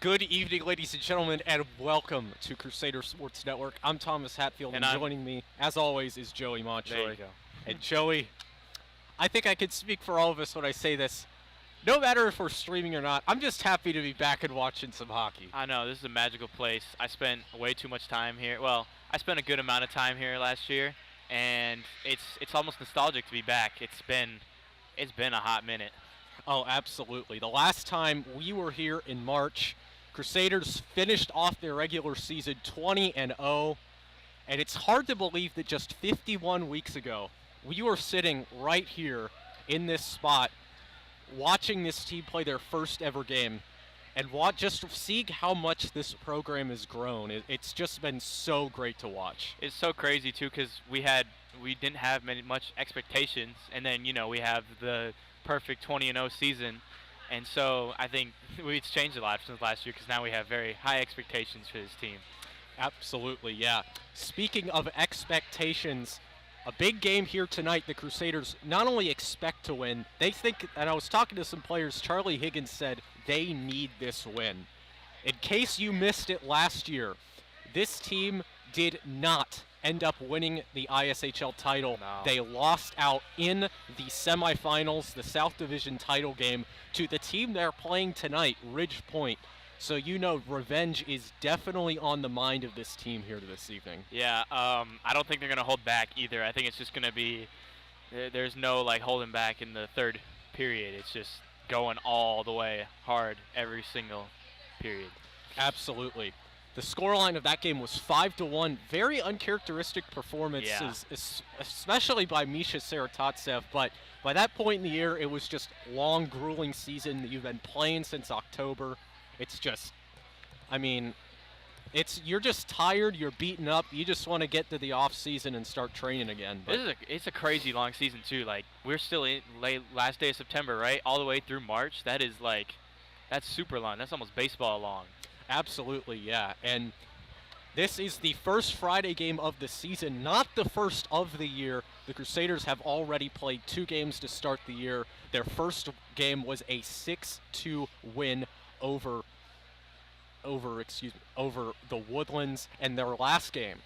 Good evening, ladies and gentlemen, and welcome to Crusader Sports Network. I'm Thomas Hatfield, and joining me, as always, is Joey Montroy. There you go. And Joey, I think I can speak for all of us when I say this. No matter if we're streaming or not, I'm just happy to be back and watching some hockey. I know, this is a magical place. I spent way too much time here. Well, I spent a good amount of time here last year, and it's almost nostalgic to be back. It's been a hot minute. Oh, absolutely. The last time we were here in March, Crusaders finished off their regular season 20-0, and it's hard to believe that just 51 weeks ago, we were sitting right here in this spot watching this team play their first ever game, and just seeing how much this program has grown. It's just been so great to watch. It's so crazy too, because we didn't have much expectations, and then we have the perfect 20-0 season, and so I think it's changed a lot since last year because now we have very high expectations for this team. Absolutely, yeah. Speaking of expectations, a big game here tonight. The Crusaders not only expect to win, they think, and I was talking to some players, Charlie Higgins said they need this win. In case you missed it last year, this team did not end up winning the ISHL title. No. They lost out in the semifinals, the South Division title game, to the team they're playing tonight, Ridge Point. So revenge is definitely on the mind of this team here this evening. Yeah, I don't think they're going to hold back either. I think it's just going to be, there's no holding back in the third period. It's just going all the way hard every single period. Absolutely. The scoreline of that game was 5-1. Very uncharacteristic performances, especially by Misha Saratatsev. But by that point in the year, it was just long, grueling season that you've been playing since October. It's just, you're just tired, you're beaten up, you just want to get to the off season and start training again. But it's a crazy long season too. We're still in last day of September, right? All the way through March. That's super long. That's almost baseball long. Absolutely, yeah. And this is the first Friday game of the season, not the first of the year. The Crusaders have already played 2 games to start the year. Their first game was a 6-2 win over the Woodlands, and their last game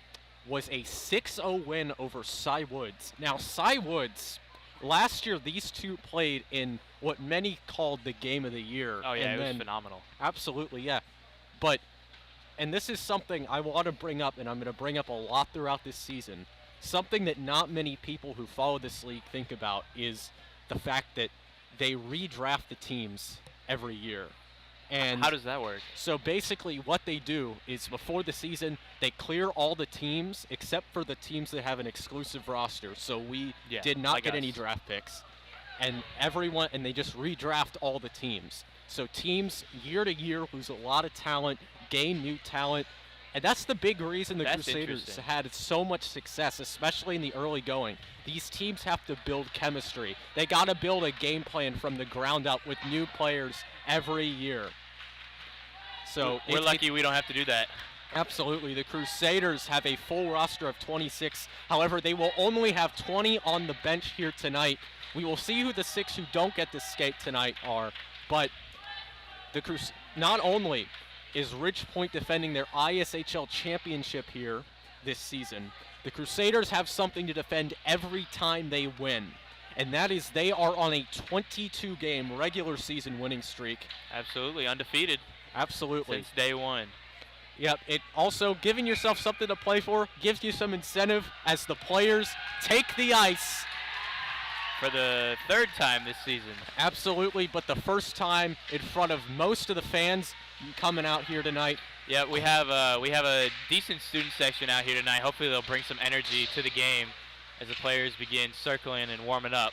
was a 6-0 win over Cy Woods. Now, Cy Woods, last year these two played in what many called the game of the year. Oh yeah, it was phenomenal. Absolutely, yeah. And this is something I want to bring up, and I'm going to bring up a lot throughout this season. Something that not many people who follow this league think about is the fact that they redraft the teams every year. And how does that work? So basically what they do is before the season, they clear all the teams except for the teams that have an exclusive roster. So we did not get any draft picks. And they just redraft all the teams. So teams year to year lose a lot of talent, gain new talent, and that's the big reason the Crusaders had so much success, especially in the early going. These teams have to build chemistry. They got to build a game plan from the ground up with new players every year. So we're lucky we don't have to do that. Absolutely. The Crusaders have a full roster of 26. However, they will only have 20 on the bench here tonight. We will see who the 6 who don't get to skate tonight are, but not only is Ridge Point defending their ISHL championship here this season, the Crusaders have something to defend every time they win, and that is they are on a 22-game regular season winning streak. Absolutely, undefeated. Absolutely. Since day one. Yep, it also giving yourself something to play for gives you some incentive as the players take the ice. For the 3rd time this season. Absolutely, but the first time in front of most of the fans coming out here tonight. Yeah, we have a decent student section out here tonight. Hopefully they'll bring some energy to the game as the players begin circling and warming up.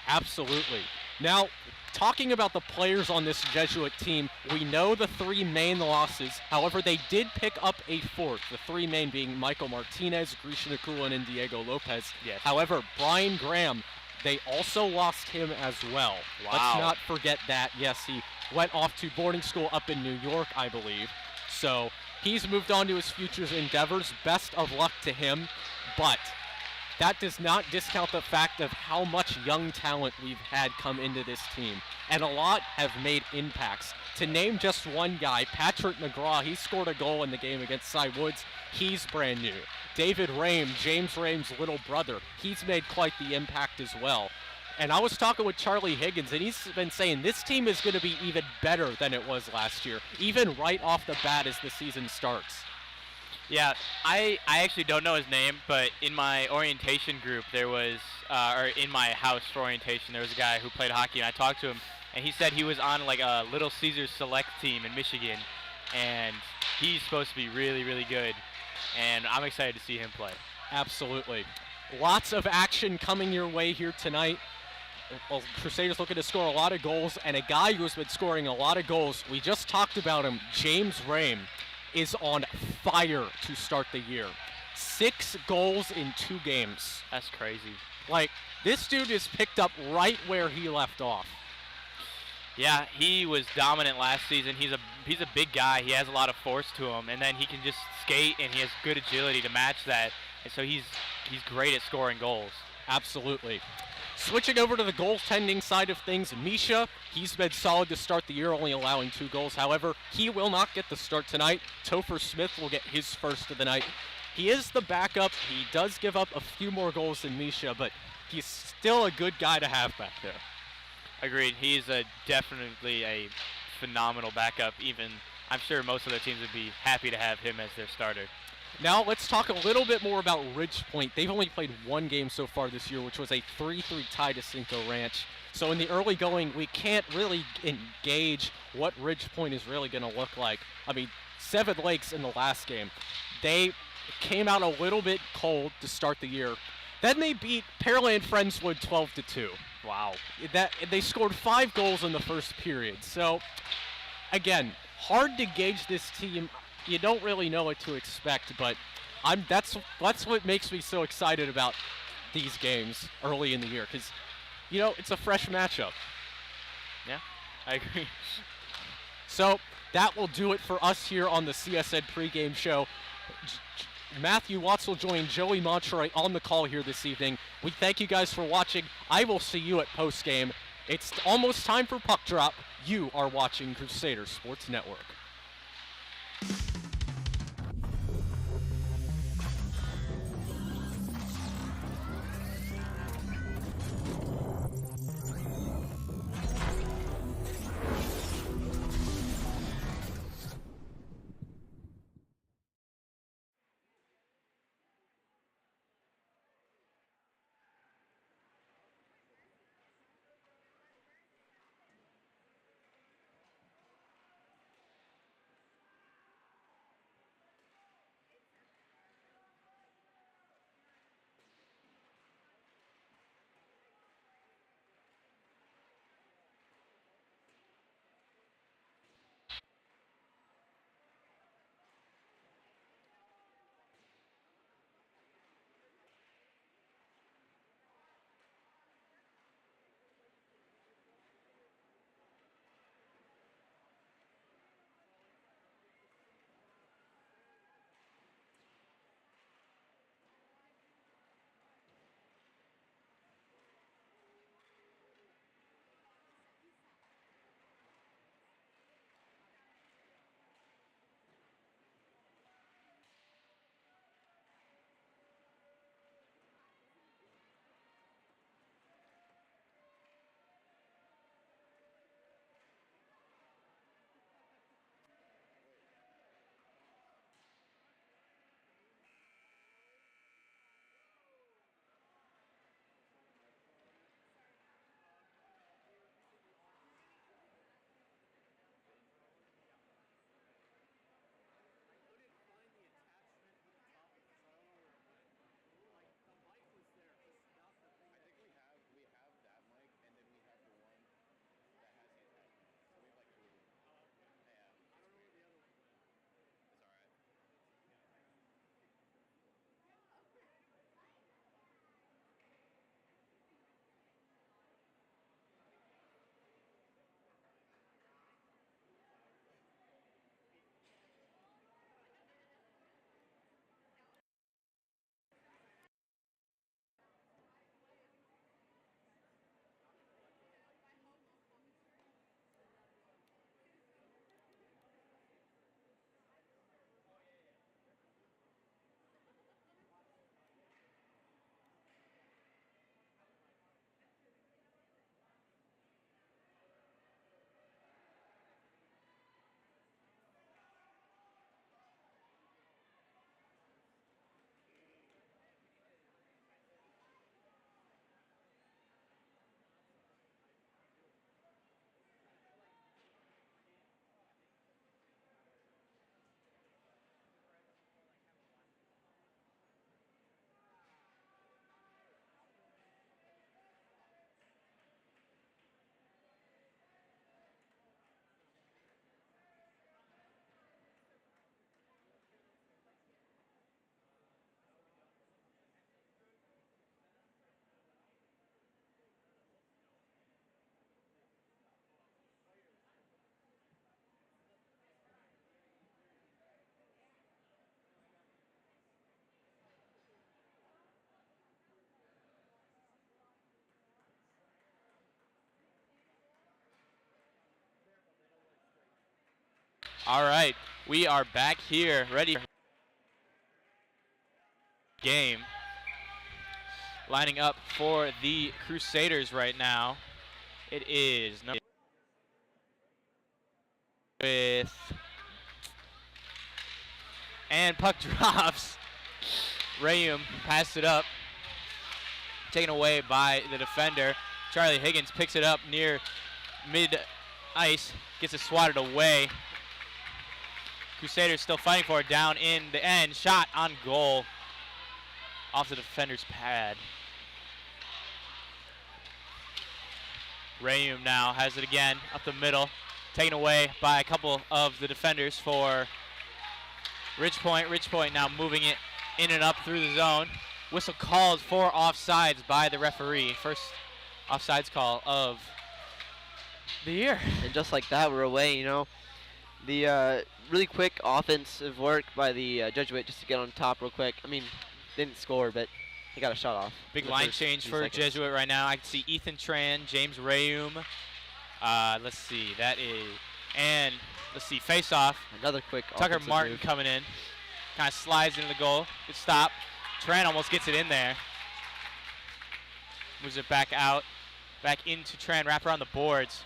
Absolutely. Now, talking about the players on this Jesuit team, we know the 3 main losses. However, they did pick up a 4th, the 3 main being Michael Martinez, Grisha Nakulan, and Diego Lopez. Yes. However, Brian Graham, they also lost him as well. Wow. Let's not forget that. Yes, he went off to boarding school up in New York, I believe. So he's moved on to his future endeavors. Best of luck to him. But that does not discount the fact of how much young talent we've had come into this team. And a lot have made impacts. To name just one guy, Patrick McGraw, he scored a goal in the game against Cy Woods. He's brand new. David Rame, James Rame's little brother, he's made quite the impact as well. And I was talking with Charlie Higgins, and he's been saying this team is going to be even better than it was last year, even right off the bat as the season starts. Yeah, I actually don't know his name, but in my orientation group there was, or in my house for orientation, there was a guy who played hockey, and I talked to him, and he said he was on like a Little Caesars select team in Michigan, and he's supposed to be really, really good, and I'm excited to see him play. Absolutely. Lots of action coming your way here tonight. Well, Crusaders looking to score a lot of goals, and a guy who's been scoring a lot of goals, we just talked about him, James Rame, is on fire to start the year. 6 goals in 2 games. That's crazy. Like, this dude is picked up right where he left off. Yeah, he was dominant last season. He's a big guy. He has a lot of force to him, and then he can just skate, and he has good agility to match that. And so he's great at scoring goals. Absolutely. Switching over to the goaltending side of things, Misha, he's been solid to start the year, only allowing 2 goals. However, he will not get the start tonight. Topher Smith will get his first of the night. He is the backup. He does give up a few more goals than Misha, but he's still a good guy to have back there. Agreed. He's definitely a phenomenal backup. Even I'm sure most other teams would be happy to have him as their starter. Now let's talk a little bit more about Ridgepoint. They've only played 1 game so far this year, which was a 3-3 tie to Cinco Ranch. So in the early going, we can't really engage what Ridgepoint is really going to look like. I mean, 7 Lakes in the last game. They came out a little bit cold to start the year. Then they beat Pearland Friendswood 12-2. Wow. They scored 5 goals in the first period. So, again, hard to gauge this team. You don't really know what to expect, but that's what makes me so excited about these games early in the year, because, you know, it's a fresh matchup. Yeah, I agree. So that will do it for us here on the CSN pregame show. Matthew Watts will join Joey Montroy on the call here this evening. We thank you guys for watching. I will see you at postgame. It's almost time for Puck Drop. You are watching Crusader Sports Network. All right, we are back here, ready for game. Lining up for the Crusaders right now. It is and puck drops. Rayum passed it up, taken away by the defender. Charlie Higgins picks it up near mid-ice, gets it swatted away. Crusaders still fighting for it down in the end. Shot on goal off the defender's pad. Rayum now has it again up the middle, taken away by a couple of the defenders for Ridgepoint. Ridgepoint now moving it in and up through the zone. Whistle called for offsides by the referee. First offsides call of the year. And just like that, we're away, you know. The really quick offensive work by the Jesuit just to get on top real quick. I mean, didn't score, but he got a shot off. Big line change for Jesuit right now. I can see Ethan Tran, James Rayum. Let's see, that is, and let's see, face off. Another quick Tucker Martin move. coming in. Kind of slides into the goal. Good stop. Tran almost gets it in there. Moves it back out. Back into Tran, wrap around the boards.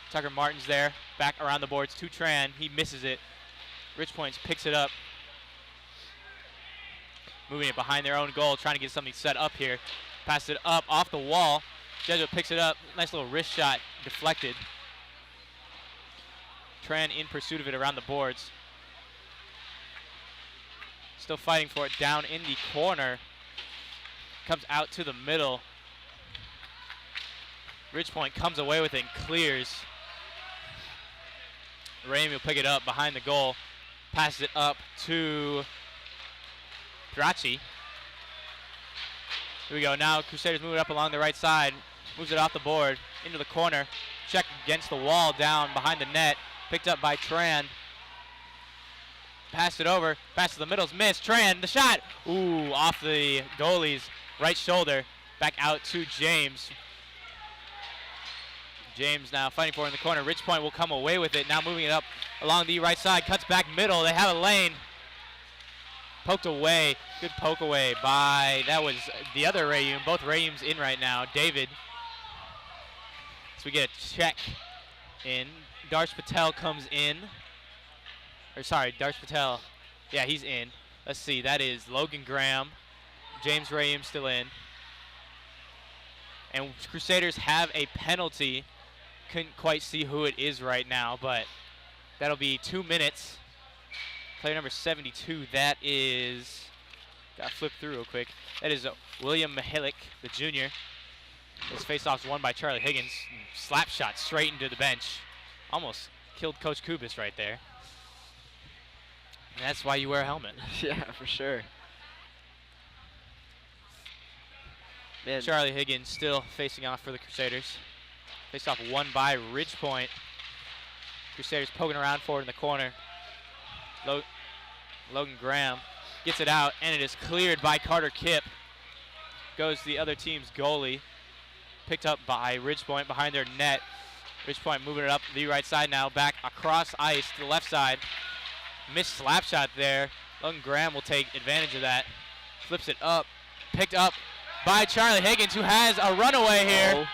Tucker Martin's there. Back around the boards to Tran. He misses it. Ridgepoint picks it up. Moving it behind their own goal, trying to get something set up here. Pass it up off the wall. Jesuit picks it up. Nice little wrist shot, deflected. Tran in pursuit of it around the boards. Still fighting for it down in the corner. Comes out to the middle. Ridgepoint comes away with it and clears. Ramey will pick it up behind the goal. Passes it up to Drachi. Here we go. Now Crusaders moving up along the right side. Moves it off the board into the corner. Check against the wall down behind the net. Picked up by Tran. Passed it over. Pass to the middle's missed. Tran, the shot. Ooh, off the goalie's right shoulder. Back out to James. James now fighting for it in the corner. Ridgepoint will come away with it. Now moving it up along the right side. Cuts back middle. They have a lane. Poked away. Good poke away by, that was the other Rayum. Both Rayums in right now. David. So we get a check in. Darsh Patel comes in. Or sorry, Darsh Patel. Yeah, he's in. Let's see. That is Logan Graham. James Rayum still in. And Crusaders have a penalty. Couldn't quite see who it is right now, but that'll be 2 minutes. Player number 72, that is, got to flip through real quick. That is William Mihalik, the junior. His faceoff's won by Charlie Higgins. Slap shot straight into the bench. Almost killed Coach Kubis right there. And that's why you wear a helmet. Yeah, for sure. Man. Charlie Higgins still facing off for the Crusaders. Face-off won by Ridgepoint. Crusaders poking around for it in the corner. Logan Graham gets it out, and it is cleared by Carter Kipp. Goes the other team's goalie. Picked up by Ridgepoint behind their net. Ridgepoint moving it up the right side now, back across ice to the left side. Missed slap shot there. Logan Graham will take advantage of that. Flips it up. Picked up by Charlie Higgins, who has a runaway here. Oh.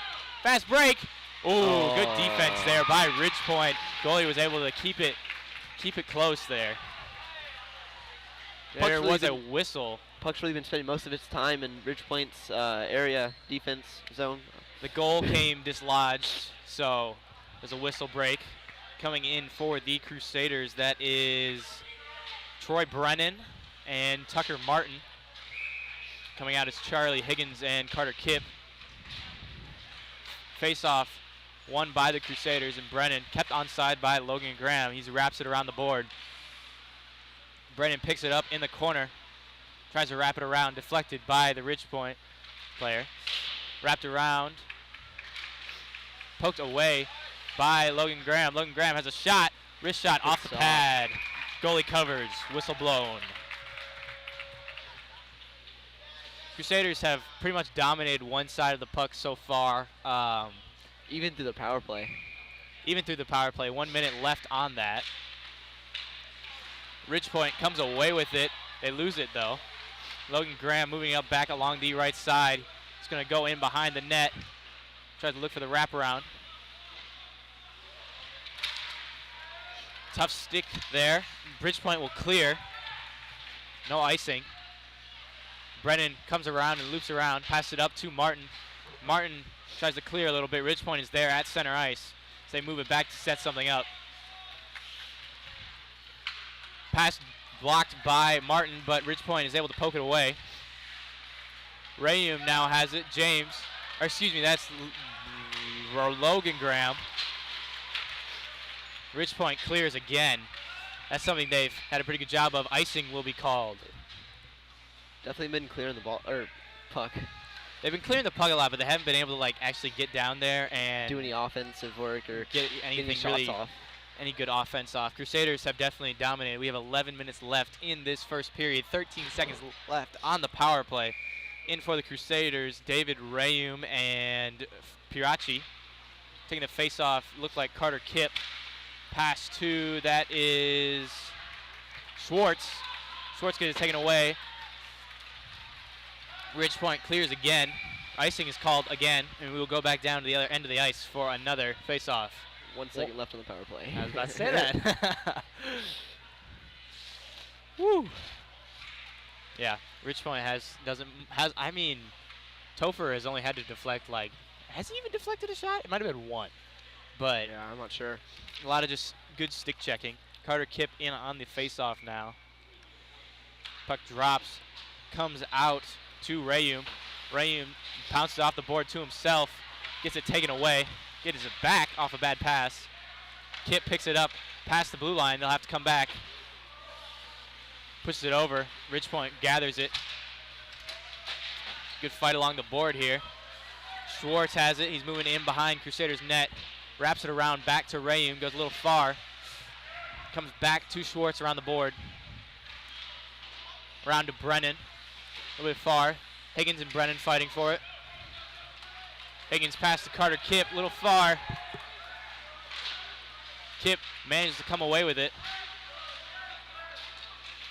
Fast break. Ooh, good defense there by Ridgepoint. Goalie was able to keep it close there. There was a whistle. Puck's really been spending most of its time in Ridgepoint's area defense zone. The goal came dislodged, so there's a whistle break. Coming in for the Crusaders, that is Troy Brennan and Tucker Martin. Coming out is Charlie Higgins and Carter Kipp. Face-off won by the Crusaders, and Brennan kept onside by Logan Graham. He wraps it around the board. Brennan picks it up in the corner. Tries to wrap it around, deflected by the Ridgepoint player. Wrapped around. Poked away by Logan Graham. Logan Graham has a shot. Wrist shot off the pad. Goalie covers. Whistle blown. Crusaders have pretty much dominated one side of the puck so far. Even through the power play. Even through the power play. 1 minute left on that. Ridgepoint comes away with it. They lose it, though. Logan Graham moving up back along the right side. He's going to go in behind the net. Tries to look for the wraparound. Tough stick there. Bridgepoint will clear. No icing. Brennan comes around and loops around. Passes it up to Martin. Martin tries to clear a little bit. Ridgepoint is there at center ice. So they move it back to set something up. Pass blocked by Martin, but Ridgepoint is able to poke it away. Rayum now has it. James, or excuse me, that's Logan Graham. Ridgepoint clears again. That's something they've had a pretty good job of. Icing will be called. Definitely been clearing the ball or puck. They've been clearing the puck a lot, but they haven't been able to actually get down there and do any offensive work or get anything shots really off. Any good offense off. Crusaders have definitely dominated. We have 11 minutes left in this first period. 13 seconds left on the power play. In for the Crusaders, David Rayum and Pirachi. Taking the face-off, looked like Carter Kipp. Pass to, that is Schwartz. Schwartz gets it taken away. Ridgepoint clears again. Icing is called again, and we will go back down to the other end of the ice for another face-off. 1 second left on the power play. I was about to say that. Woo. Yeah, Ridgepoint I mean, Topher has only had to deflect has he even deflected a shot? It might have been one. But yeah, I'm not sure. A lot of just good stick checking. Carter Kipp in on the face-off now. Puck drops, comes out to Rayum. Rayum pounces off the board to himself, gets it taken away, gets it back off a bad pass. Kipp picks it up past the blue line. They'll have to come back. Pushes it over. Ridgepoint gathers it. Good fight along the board here. Schwartz has it. He's moving in behind Crusaders' net. Wraps it around back to Rayum. Goes a little far. Comes back to Schwartz around the board. Around to Brennan. A little bit far. Higgins and Brennan fighting for it. Higgins passed to Carter Kipp. A little far. Kipp manages to come away with it.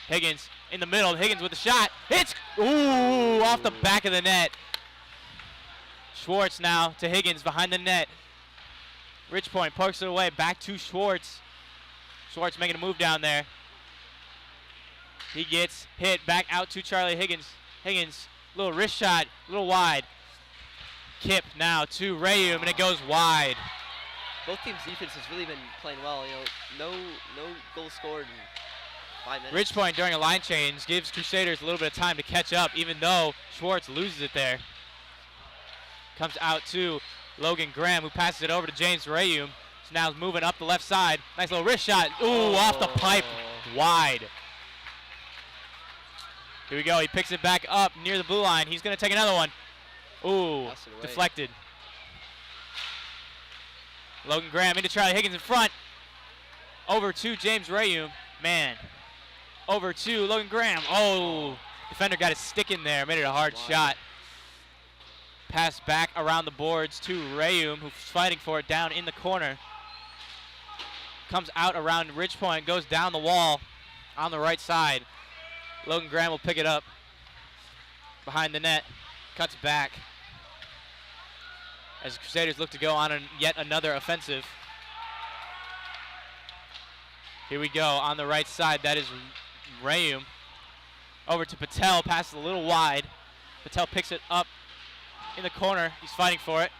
Higgins in the middle. Higgins with the shot. It's off the back of the net. Schwartz now to Higgins behind the net. Ridgepoint pokes it away. Back to Schwartz. Schwartz making a move down there. He gets hit back out to Charlie Higgins. Higgins, little wrist shot, a little wide. Kipp now to Rayum, and it goes wide. Both teams' defense has really been playing well. No goals scored in 5 minutes. Ridgepoint during a line change gives Crusaders a little bit of time to catch up, even though Schwartz loses it there. Comes out to Logan Graham, who passes it over to James Rayum. So now moving up the left side. Nice little wrist shot. Off the pipe, wide. Here we go. He picks it back up near the blue line. He's going to take another one. Deflected. Logan Graham into Charlie Higgins in front. Over to James Rayum. Man. Over to Logan Graham. Defender got his stick in there. Made it a hard shot. Pass back around the boards to Rayum, who's fighting for it down in the corner. Comes out around Ridgepoint, goes down the wall on the right side. Logan Graham will pick it up behind the net. Cuts back as the Crusaders look to go on yet another offensive. Here we go on the right side. That is Rayum. Over to Patel. Passes a little wide. Patel picks it up in the corner. He's fighting for it.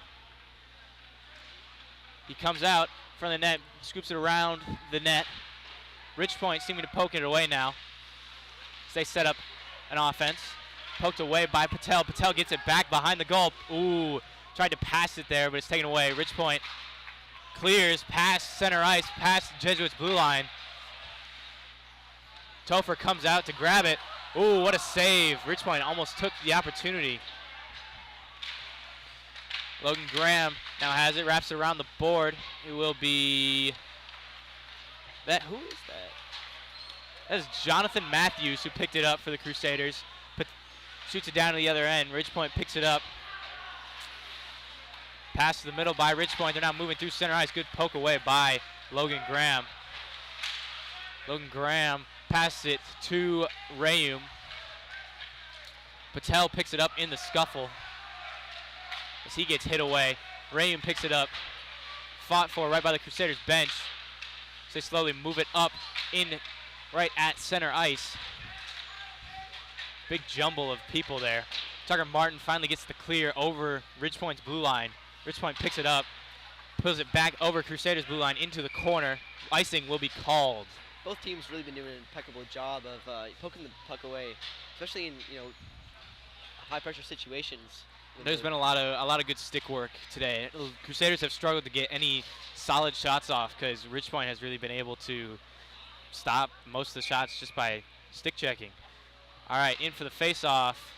He comes out from the net, scoops it around the net. Ridgepoint seeming to poke it away now. As they set up an offense. Poked away by Patel. Patel gets it back behind the goal. Tried to pass it there, but it's taken away. Ridgepoint clears past center ice, past Jesuits' blue line. Topher comes out to grab it. What a save. Ridgepoint almost took the opportunity. Logan Graham now has it, wraps it around the board. It will be who is that? That is Jonathan Matthews, who picked it up for the Crusaders. Shoots it down to the other end. Ridgepoint picks it up. Pass to the middle by Ridgepoint. They're now moving through center ice. Good poke away by Logan Graham. Logan Graham Passes it to Rayum. Patel picks it up in the scuffle as he gets hit away. Rayum picks it up. Fought for right by the Crusaders bench. So they slowly move it up in right at center ice. Big jumble of people there. Tucker Martin finally gets the clear over Ridgepoint's blue line. Ridgepoint picks it up, pulls it back over Crusaders blue line into the corner. Icing will be called. Both teams really been doing an impeccable job of poking the puck away, especially in high pressure situations. There's been a lot of good stick work today. Crusaders have struggled to get any solid shots off because Ridgepoint has really been able to stop most of the shots just by stick checking. All right, in for the face-off.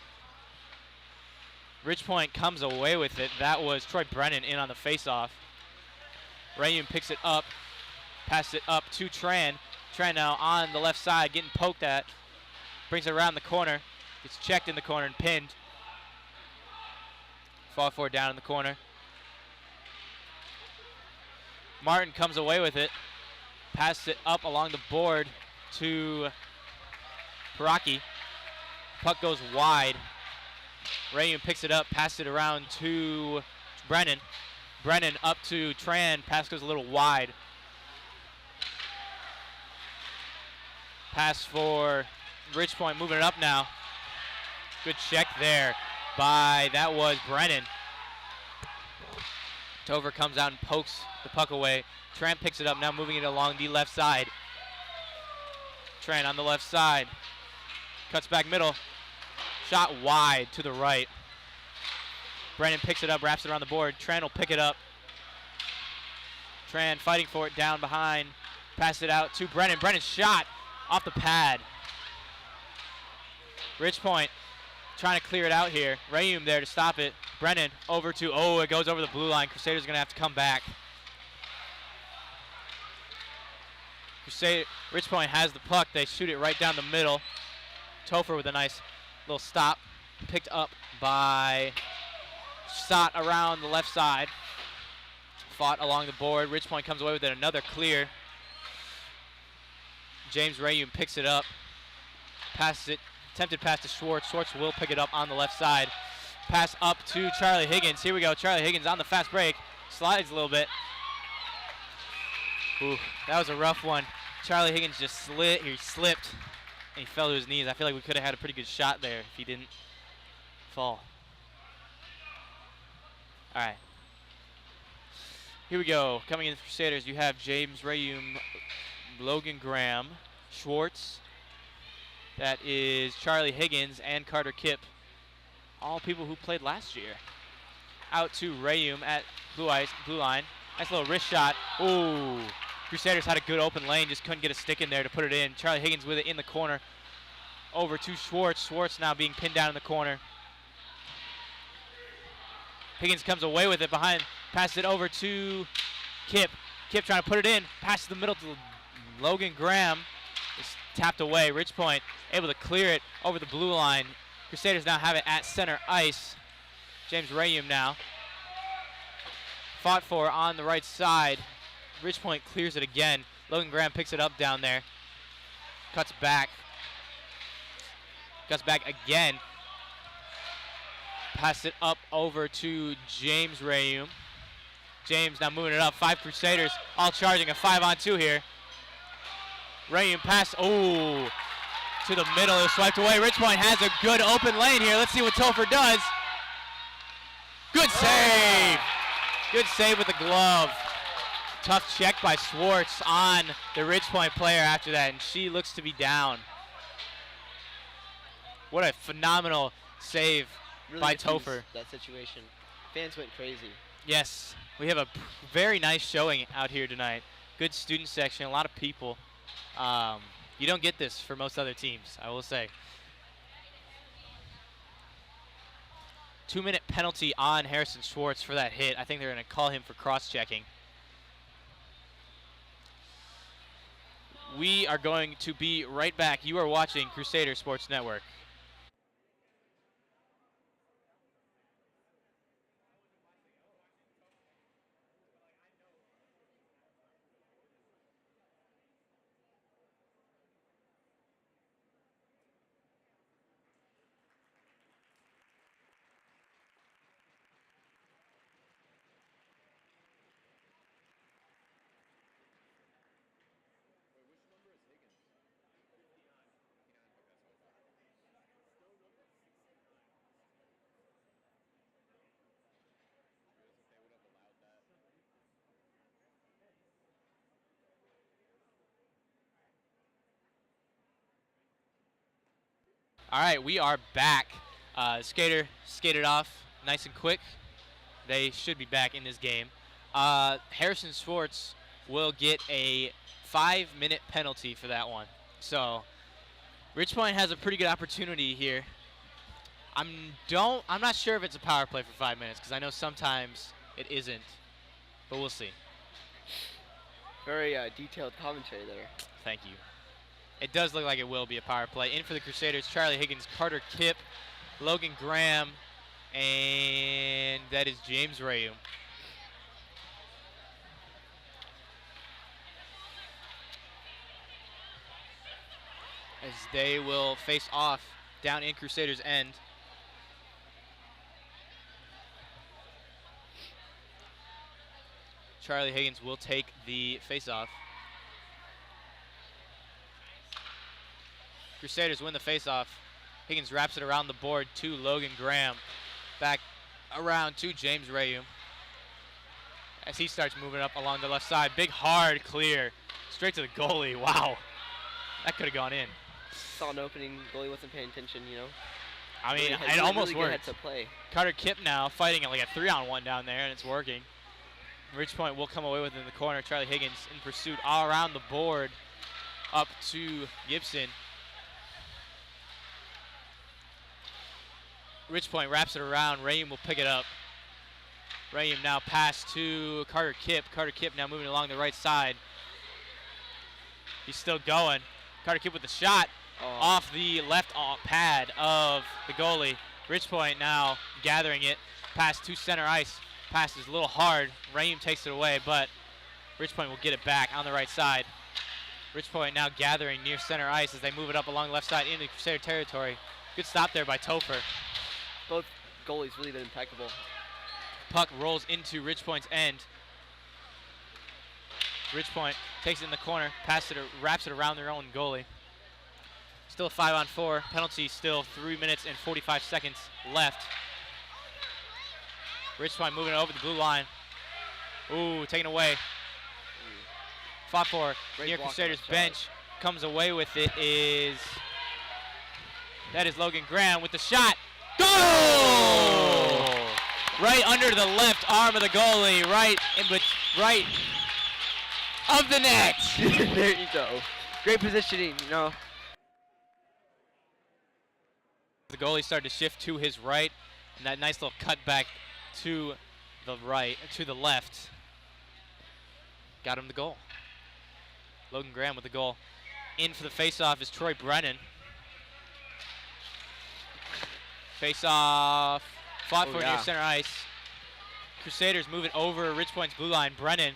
Ridgepoint comes away with it. That was Troy Brennan in on the face-off. Rayum picks it up, passes it up to Tran. Tran now on the left side, getting poked at. Brings it around the corner. Gets checked in the corner and pinned. Fought for down in the corner. Martin comes away with it. Passes it up along the board to Paraki. Puck goes wide. Rayum picks it up, passes it around to Brennan. Brennan up to Tran. Pass goes a little wide. Pass for Ridgepoint, moving it up now. Good check there that was Brennan. Tover comes out and pokes the puck away. Tran picks it up, now moving it along the left side. Tran on the left side. Cuts back middle. Shot wide to the right. Brennan picks it up, wraps it around the board. Tran will pick it up. Tran fighting for it down behind. Pass it out to Brennan. Brennan's shot off the pad. Ridgepoint trying to clear it out here. Rayum there to stop it. Brennan over to, it goes over the blue line. Crusaders going to have to come back. Ridgepoint has the puck. They shoot it right down the middle. Topher with a nice little stop. Picked up by Stott around the left side. Fought along the board. Ridgepoint comes away with it. Another clear. James Rayum picks it up. Passes it. Attempted pass to Schwartz. Schwartz will pick it up on the left side. Pass up to Charlie Higgins. Here we go. Charlie Higgins on the fast break. Slides a little bit. Ooh, that was a rough one. Charlie Higgins just slipped, and he fell to his knees. I feel like we could have had a pretty good shot there if he didn't fall. All right. Here we go. Coming in the Crusaders, you have James Rayum, Logan Graham, Schwartz. That is Charlie Higgins and Carter Kipp. All people who played last year. Out to Rayum at blue line. Nice little wrist shot. Ooh. Crusaders had a good open lane, just couldn't get a stick in there to put it in. Charlie Higgins with it in the corner. Over to Schwartz. Schwartz now being pinned down in the corner. Higgins comes away with it behind. Passes it over to Kipp. Kipp trying to put it in. Passes the middle to Logan Graham. It's tapped away. Ridgepoint able to clear it over the blue line. Crusaders now have it at center ice. James Rayum now. Fought for on the right side. Ridgepoint clears it again. Logan Graham picks it up down there. Cuts back. Cuts back again. Pass it up over to James Rayum. James now moving it up. 5 Crusaders all charging a 5-on-2 here. Rayum pass, to the middle. It was swiped away. Ridgepoint has a good open lane here. Let's see what Topher does. Good save. Good save with the glove. Tough check by Schwartz on the Ridgepoint player after that, and she looks to be down. What a phenomenal save really by Topher. That situation. Fans went crazy. Yes, we have a very nice showing out here tonight. Good student section, a lot of people. You don't get this for most other teams, I will say. 2-minute penalty on Harrison Schwartz for that hit. I think they're going to call him for cross-checking. We are going to be right back. You are watching Crusader Sports Network. All right, we are back. Skater skated off nice and quick. They should be back in this game. Harrison Schwartz will get a 5-minute penalty for that one. So Rich Point has a pretty good opportunity here. I'm not sure if it's a power play for 5 minutes because I know sometimes it isn't, but we'll see. Very detailed commentary there. Thank you. It does look like it will be a power play. In for the Crusaders, Charlie Higgins, Carter Kipp, Logan Graham, and that is James Rayu. As they will face off down in Crusaders' end. Charlie Higgins will take the face-off. Crusaders win the face-off. Higgins wraps it around the board to Logan Graham. Back around to James Rayu. As he starts moving up along the left side. Big, hard clear. Straight to the goalie. Wow. That could have gone in. Saw an opening. Goalie wasn't paying attention, you know. I mean, it almost worked. Carter Kipp now fighting at like a 3-on-1 down there, and it's working. Ridge Point will come away with it in the corner. Charlie Higgins in pursuit all around the board. Up to Gibson. Ridge Point wraps it around. Rayum will pick it up. Rayum now pass to Carter Kipp. Carter Kipp now moving along the right side. He's still going. Carter Kipp with the shot off the left pad of the goalie. Ridge Point now gathering it. Pass to center ice. Pass is a little hard. Rayum takes it away, but Ridge Point will get it back on the right side. Ridge Point now gathering near center ice as they move it up along the left side into Crusader territory. Good stop there by Topher. Both goalies really been impeccable. Puck rolls into Ridge Point's end. Ridge Point takes it in the corner, passes it, wraps it around their own goalie. Still a 5-on-4. Penalty still 3 minutes and 45 seconds left. Ridge Point moving over the blue line. Ooh, taken away. Fought for near Crusaders bench. Comes away with it that is Logan Graham with the shot. Goal! Right under the left arm of the goalie, right of the net. There you go. Great positioning, you know. The goalie started to shift to his right, and that nice little cut back to the left. Got him the goal. Logan Graham with the goal. In for the face-off is Troy Brennan. Face-off, fought for near center ice. Crusaders moving over Ridge Point's blue line. Brennan,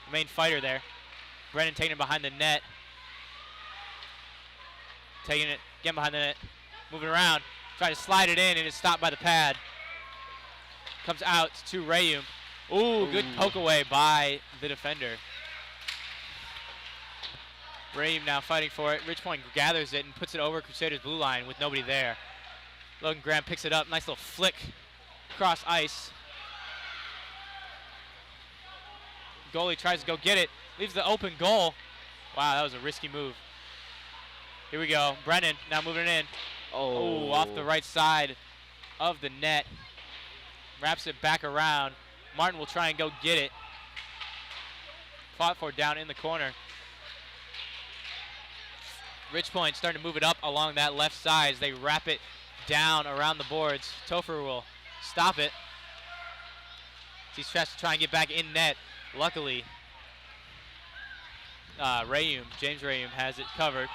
the main fighter there. Brennan taking it behind the net. Taking it, getting behind the net. Moving around, trying to slide it in, and it's stopped by the pad. Comes out to Rayum. Ooh, good poke away by the defender. Rayum now fighting for it. Ridge Point gathers it and puts it over Crusaders blue line with nobody there. Logan Graham picks it up. Nice little flick across ice. Goalie tries to go get it. Leaves the open goal. Wow, that was a risky move. Here we go. Brennan now moving in. Oh, off the right side of the net. Wraps it back around. Martin will try and go get it. Fought for down in the corner. Ridge Point starting to move it up along that left side as they wrap it down around the boards. Topher will stop it. He's trying to try and get back in net. Luckily, James Rayum has it covered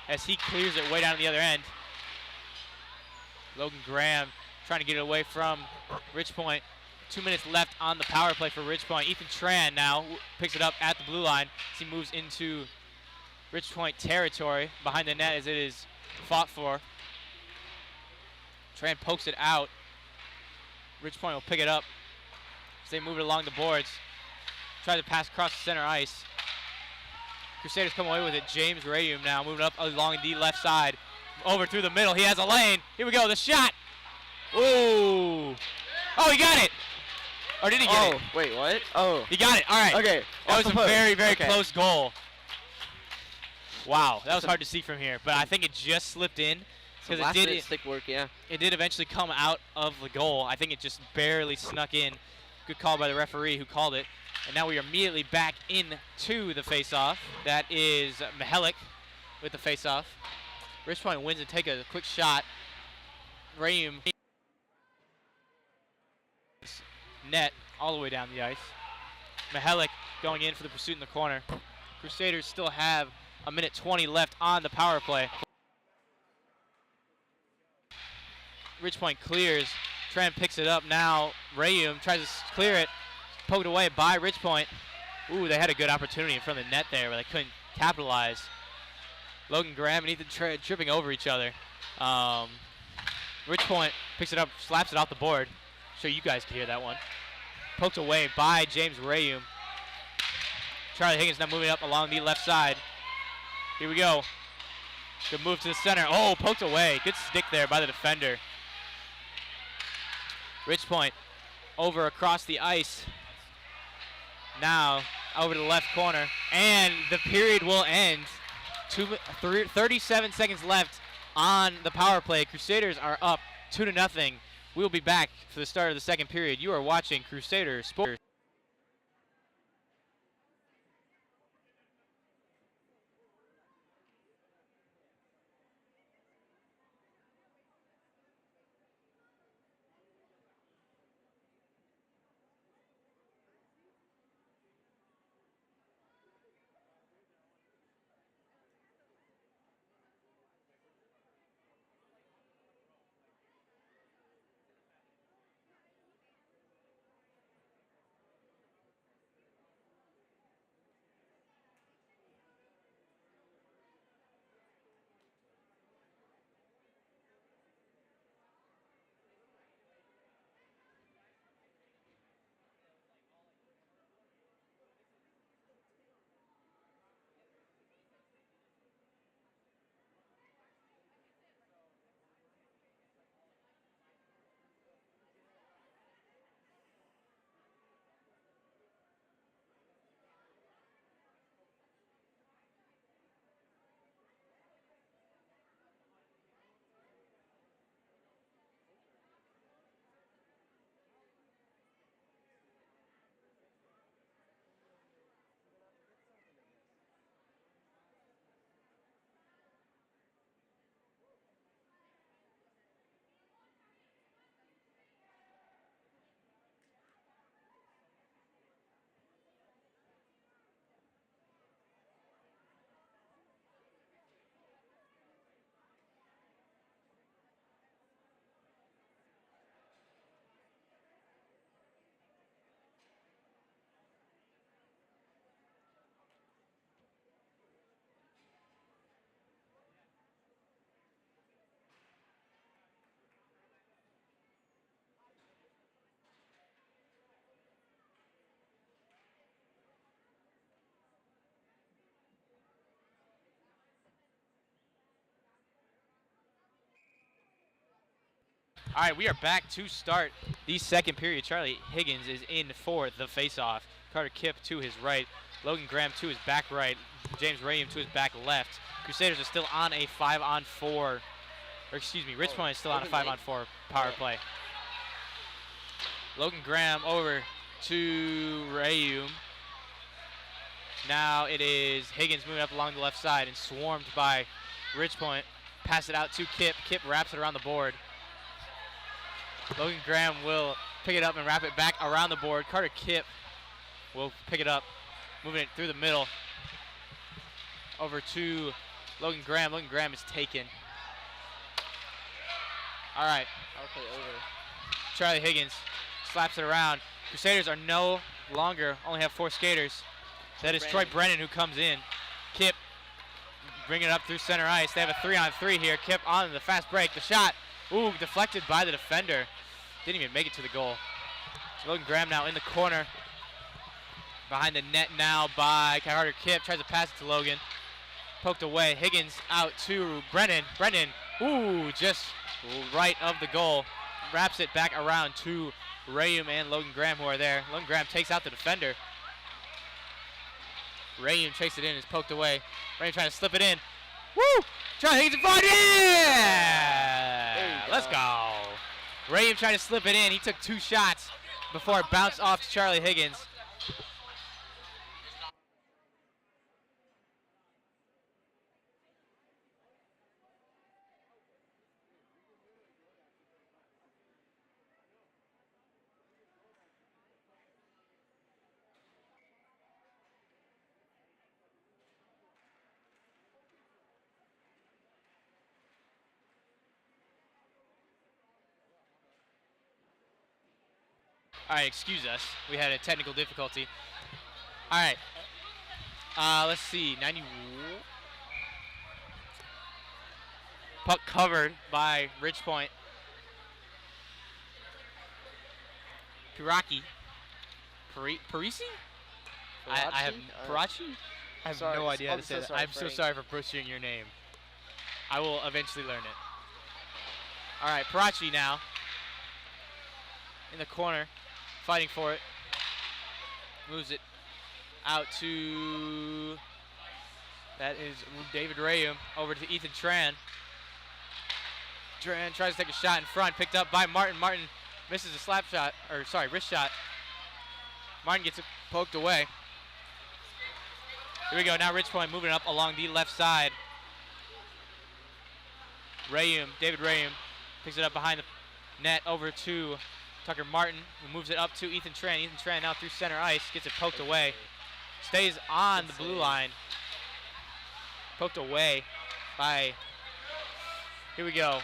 as he clears it way down to the other end. Logan Graham trying to get it away from Ridge Point. 2 minutes left on the power play for Ridge Point. Ethan Tran now picks it up at the blue line as he moves into Ridge Point territory behind the net as it is fought for. Tran pokes it out. Ridge Point will pick it up as they move it along the boards. Try to pass across the center ice. Crusaders come away with it. James Rayum now moving up along the left side. Over through the middle. He has a lane. Here we go. The shot. Ooh. Oh, he got it. Or did he get it? Wait, what? Oh. He got it. All right. Okay. That was a very, very close goal. Wow. That was hard to see from here. But I think it just slipped in. Some last-minute stick work, yeah. It did eventually come out of the goal. I think it just barely snuck in. Good call by the referee who called it. And now we are immediately back into the face-off. That is Mihalik with the face-off. Rich Point wins and take a quick shot. Rayum net all the way down the ice. Mihalik going in for the pursuit in the corner. Crusaders still have a minute 20 left on the power play. Rich Point clears. Trent picks it up now. Rayum tries to clear it. Poked away by Rich Point. Ooh, they had a good opportunity in front of the net there, but they couldn't capitalize. Logan Graham and Ethan tripping over each other. Rich Point picks it up, slaps it off the board. So you guys can hear that one. Poked away by James Rayum. Charlie Higgins now moving up along the left side. Here we go. Good move to the center. Oh, poked away. Good stick there by the defender. Rich Point over across the ice. Now over to the left corner. And the period will end. 37 seconds left on the power play. Crusaders are up 2-0. We'll be back for the start of the second period. You are watching Crusader Sports. All right, we are back to start the second period. Charlie Higgins is in for the faceoff. Carter Kipp to his right. Logan Graham to his back right. James Rayum to his back left. Crusaders are still on a 5-on-4. Or excuse me, Rich Point is still on a 5-on-4 power play. Logan Graham over to Rayum. Now it is Higgins moving up along the left side and swarmed by Rich Point. Pass it out to Kipp. Kipp wraps it around the board. Logan Graham will pick it up and wrap it back around the board. Carter Kipp will pick it up, moving it through the middle. Over to Logan Graham. Logan Graham is taken. All right. Charlie Higgins slaps it around. Crusaders are no longer, only have 4 skaters. That is Troy Brennan who comes in. Kipp bringing it up through center ice. They have a 3-on-3 here. Kipp on the fast break. The shot. Ooh, deflected by the defender. Didn't even make it to the goal. Logan Graham now in the corner. Behind the net now by Carter Kipp. Tries to pass it to Logan. Poked away. Higgins out to Brennan. Brennan, ooh, just right of the goal. Wraps it back around to Rayum and Logan Graham who are there. Logan Graham takes out the defender. Rayum chased it in, is poked away. Rayum trying to slip it in. Woo! Charlie Higgins in front. Yeah! Let's go. Rayum tried to slip it in. He took 2 shots before it bounced off to Charlie Higgins. All right, excuse us. We had a technical difficulty. All right. Let's see. 90. Puck covered by Ridge Point. Piraki. Parisi? I have Parachi? I have no idea how to say that. I'm so sorry for butchering your name. I will eventually learn it. All right, Parachi now. In the corner. Fighting for it. Moves it out to, that is David Rayum, over to Ethan Tran. Tran tries to take a shot in front, picked up by Martin. Martin misses a slap shot, or sorry, wrist shot. Martin gets it poked away. Here we go, now Ridge Point moving up along the left side. Rayum, David Rayum, picks it up behind the net over to Tucker Martin, who moves it up to Ethan Tran. Ethan Tran now through center ice, gets it poked away. Stays on the blue line. Poked away by, here we go,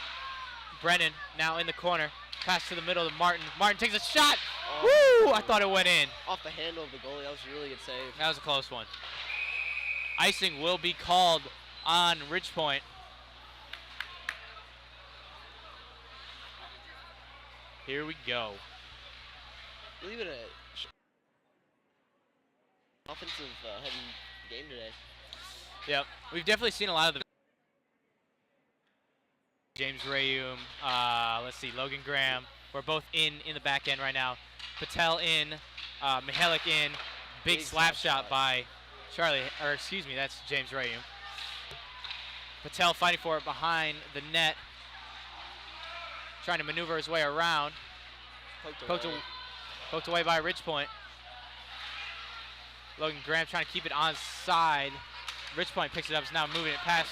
Brennan now in the corner. Pass to the middle to Martin. Martin takes a shot. Woo! I thought it went in. Off the handle of the goalie. That was a really good save. That was a close one. Icing will be called on Ridge Point. Here we go. Really been a offensive heavy game today. Yep, we've definitely seen a lot of the James Rayum, let's see, Logan Graham. We're both in the back end right now. Patel in, Mihalik in. Big slap shot by Charlie, or excuse me, that's James Rayum. Patel fighting for it behind the net. Trying to maneuver his way around. Poked away by Ridge Point. Logan Graham trying to keep it on side. Ridge Point picks it up, is now moving it past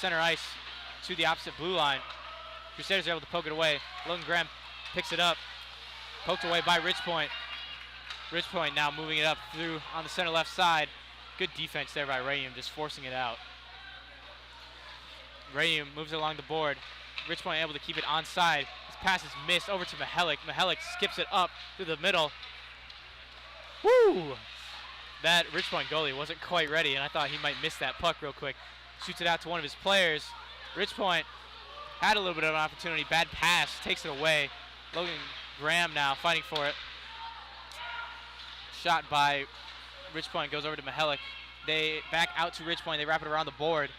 center ice to the opposite blue line. Crusaders are able to poke it away. Logan Graham picks it up. Poked away by Ridge Point. Ridge Point now moving it up through on the center left side. Good defense there by Rayum, just forcing it out. Rayum moves it along the board. Ridge Point able to keep it onside. His pass is missed over to Mihalik. Mihalik skips it up through the middle. Woo! That Ridge Point goalie wasn't quite ready, and I thought he might miss that puck real quick. Shoots it out to one of his players. Ridge Point had a little bit of an opportunity. Bad pass, takes it away. Logan Graham now fighting for it. Shot by Ridge Point, goes over to Mihalik. They back out to Ridge Point. They wrap it around the board.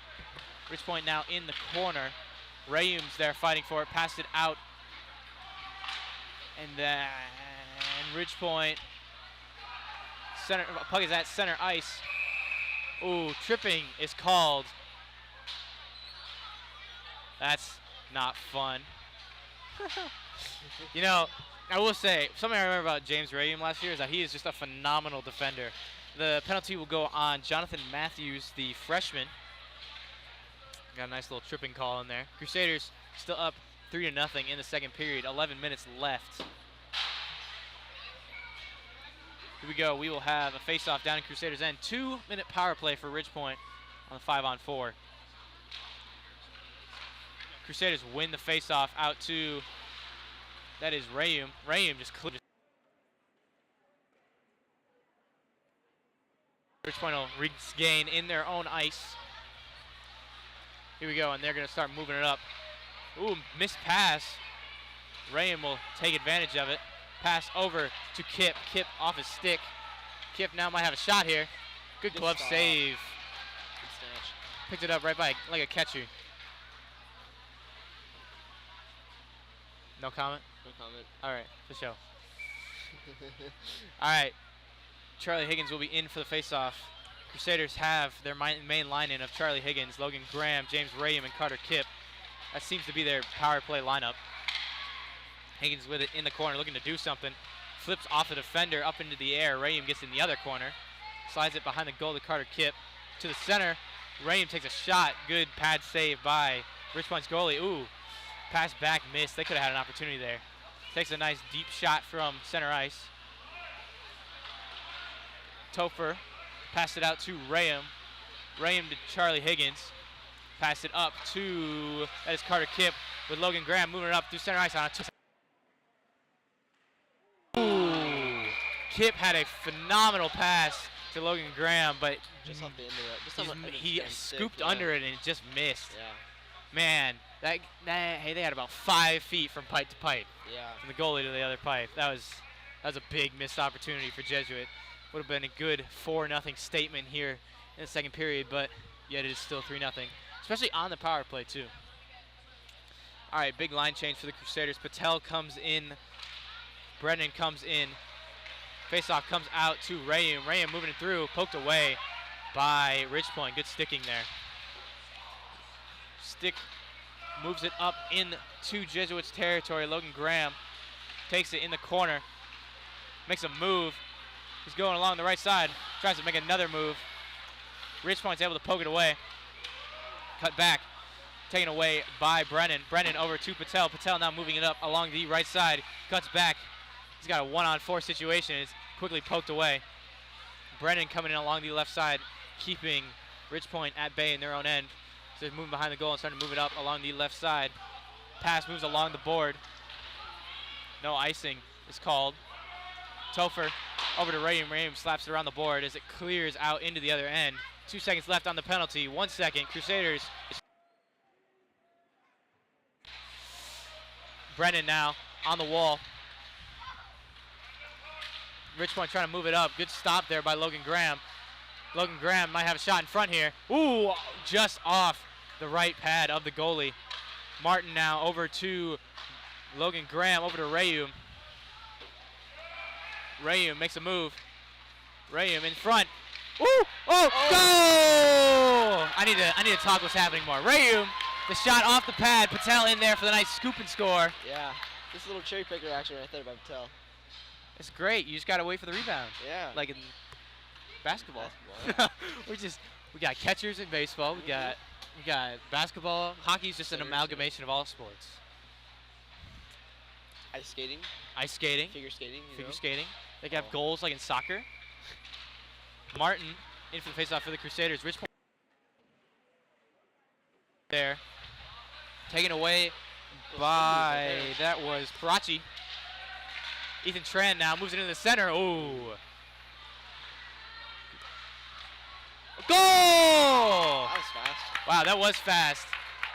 Ridge Point now in the corner. Rayum's there fighting for it, passed it out. And then Ridge Point, center, puck is at center ice. Ooh, tripping is called. That's not fun. You know, I will say, something I remember about James Rayum last year is that he is just a phenomenal defender. The penalty will go on Jonathan Matthews, the freshman. Got a nice little tripping call in there. Crusaders still up 3-0 in the second period. 11 minutes left. Here we go. We will have a face-off down in Crusaders' end. 2-minute power play for Ridge Point on the 5-on-4. Crusaders win the face-off out to, that is Rayum. Rayum just cleared. Ridge Point will regain in their own ice. Here we go, and they're going to start moving it up. Ooh, missed pass. Rayum will take advantage of it. Pass over to Kip. Kip off his stick. Kip now might have a shot here. Good glove save. Good snatch. Picked it up right by like a catcher. No comment? No comment. All right, for sure. All right. Charlie Higgins will be in for the face-off. Crusaders have their main line-in of Charlie Higgins, Logan Graham, James Rayum, and Carter Kipp. That seems to be their power play lineup. Higgins with it in the corner, looking to do something. Flips off the defender up into the air. Rayum gets in the other corner. Slides it behind the goal to Carter Kipp. To the center. Rayum takes a shot. Good pad save by Richpoint's goalie. Ooh, pass back, missed. They could have had an opportunity there. Takes a nice deep shot from center ice. Topher passed it out to Rayum. Rayum to Charlie Higgins. Passed it up to, that is Carter Kipp with Logan Graham moving it up through center ice on it. Ooh, Kipp had a phenomenal pass to Logan Graham, but just off the end of it. He scooped under it and it just missed. Yeah. Man, hey, they had about 5 feet from pipe to pipe. Yeah. From the goalie to the other pipe. That was a big missed opportunity for Jesuit. Would have been a good 4-0 statement here in the second period, but yet it is still 3-0, especially on the power play too. All right, big line change for the Crusaders. Patel comes in. Brennan comes in. Faceoff comes out to Rayum. Rayum moving it through, poked away by Ridgepoint. Good sticking there. Stick moves it up into Jesuits territory. Logan Graham takes it in the corner, makes a move. He's going along the right side, tries to make another move. Ridgepoint's able to poke it away. Cut back, taken away by Brennan. Brennan over to Patel. Patel now moving it up along the right side. Cuts back. He's got a 1-on-4 situation. It's quickly poked away. Brennan coming in along the left side, keeping Ridgepoint at bay in their own end. So they're moving behind the goal and starting to move it up along the left side. Pass moves along the board. No icing is called. Topher over to Rayum. Rayum slaps it around the board as it clears out into the other end. 2 seconds left on the penalty. 1 second. Crusaders. Brennan now on the wall. Ridgepoint trying to move it up. Good stop there by Logan Graham. Logan Graham might have a shot in front here. Ooh, just off the right pad of the goalie. Martin now over to Logan Graham, over to Rayum. Rayum makes a move. Rayum in front. Ooh! Oh! Goal! I need to talk what's happening more. Rayum, the shot off the pad. Patel in there for the nice scoop and score. Yeah, this little cherry picker action right there by Patel. It's great. You just gotta wait for the rebound. Yeah. Like in basketball. Yeah. we got catchers in baseball. We got basketball. Hockey's just an amalgamation of all sports. Ice skating. Ice skating. Figure skating. Figure skating. They can have goals like in soccer. Martin in for the faceoff for the Crusaders. Rich there. Taken away by, that was Parachi. Ethan Tran now moves it into the center. Ooh. Goal! That was fast. Wow, that was fast.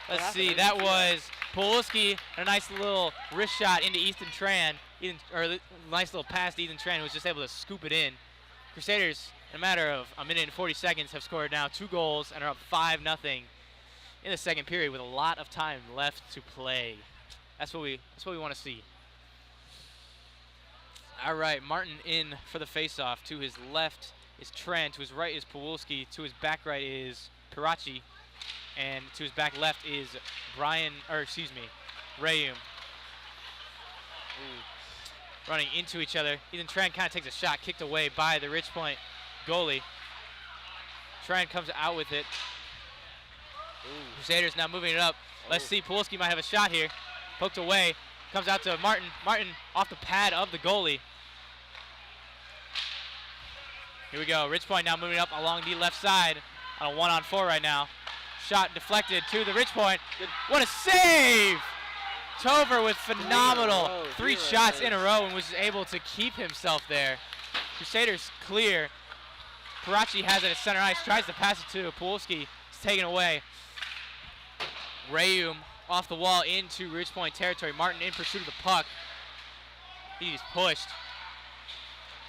Let's see. That was Pawlowski and a nice little wrist shot into Ethan Tran. Nice little pass to Ethan Tran, who was just able to scoop it in. Crusaders, in a matter of a minute and 40 seconds, have scored now 2 goals and are up 5-0 in the second period with a lot of time left to play. That's what we want to see. All right, Martin in for the faceoff. To his left is Tran. To his right is Pawlowski. To his back right is Parachi. And to his back left is Rayum. Running into each other. Ethan Tran kind of takes a shot, kicked away by the Ridgepoint goalie. Tran comes out with it. Crusaders now moving it up. Let's see, Pawlowski might have a shot here. Poked away. Comes out to Martin. Martin off the pad of the goalie. Here we go. Ridgepoint now moving up along the left side on a 1-on-4 right now. Shot deflected to the Ridgepoint. What a save! Topher with phenomenal 3 shots in a row and was able to keep himself there. Crusaders clear. Parachi has it at center ice. Tries to pass it to Pawlowski. It's taken away. Rayum off the wall into Ridgepoint territory. Martin in pursuit of the puck. He's pushed.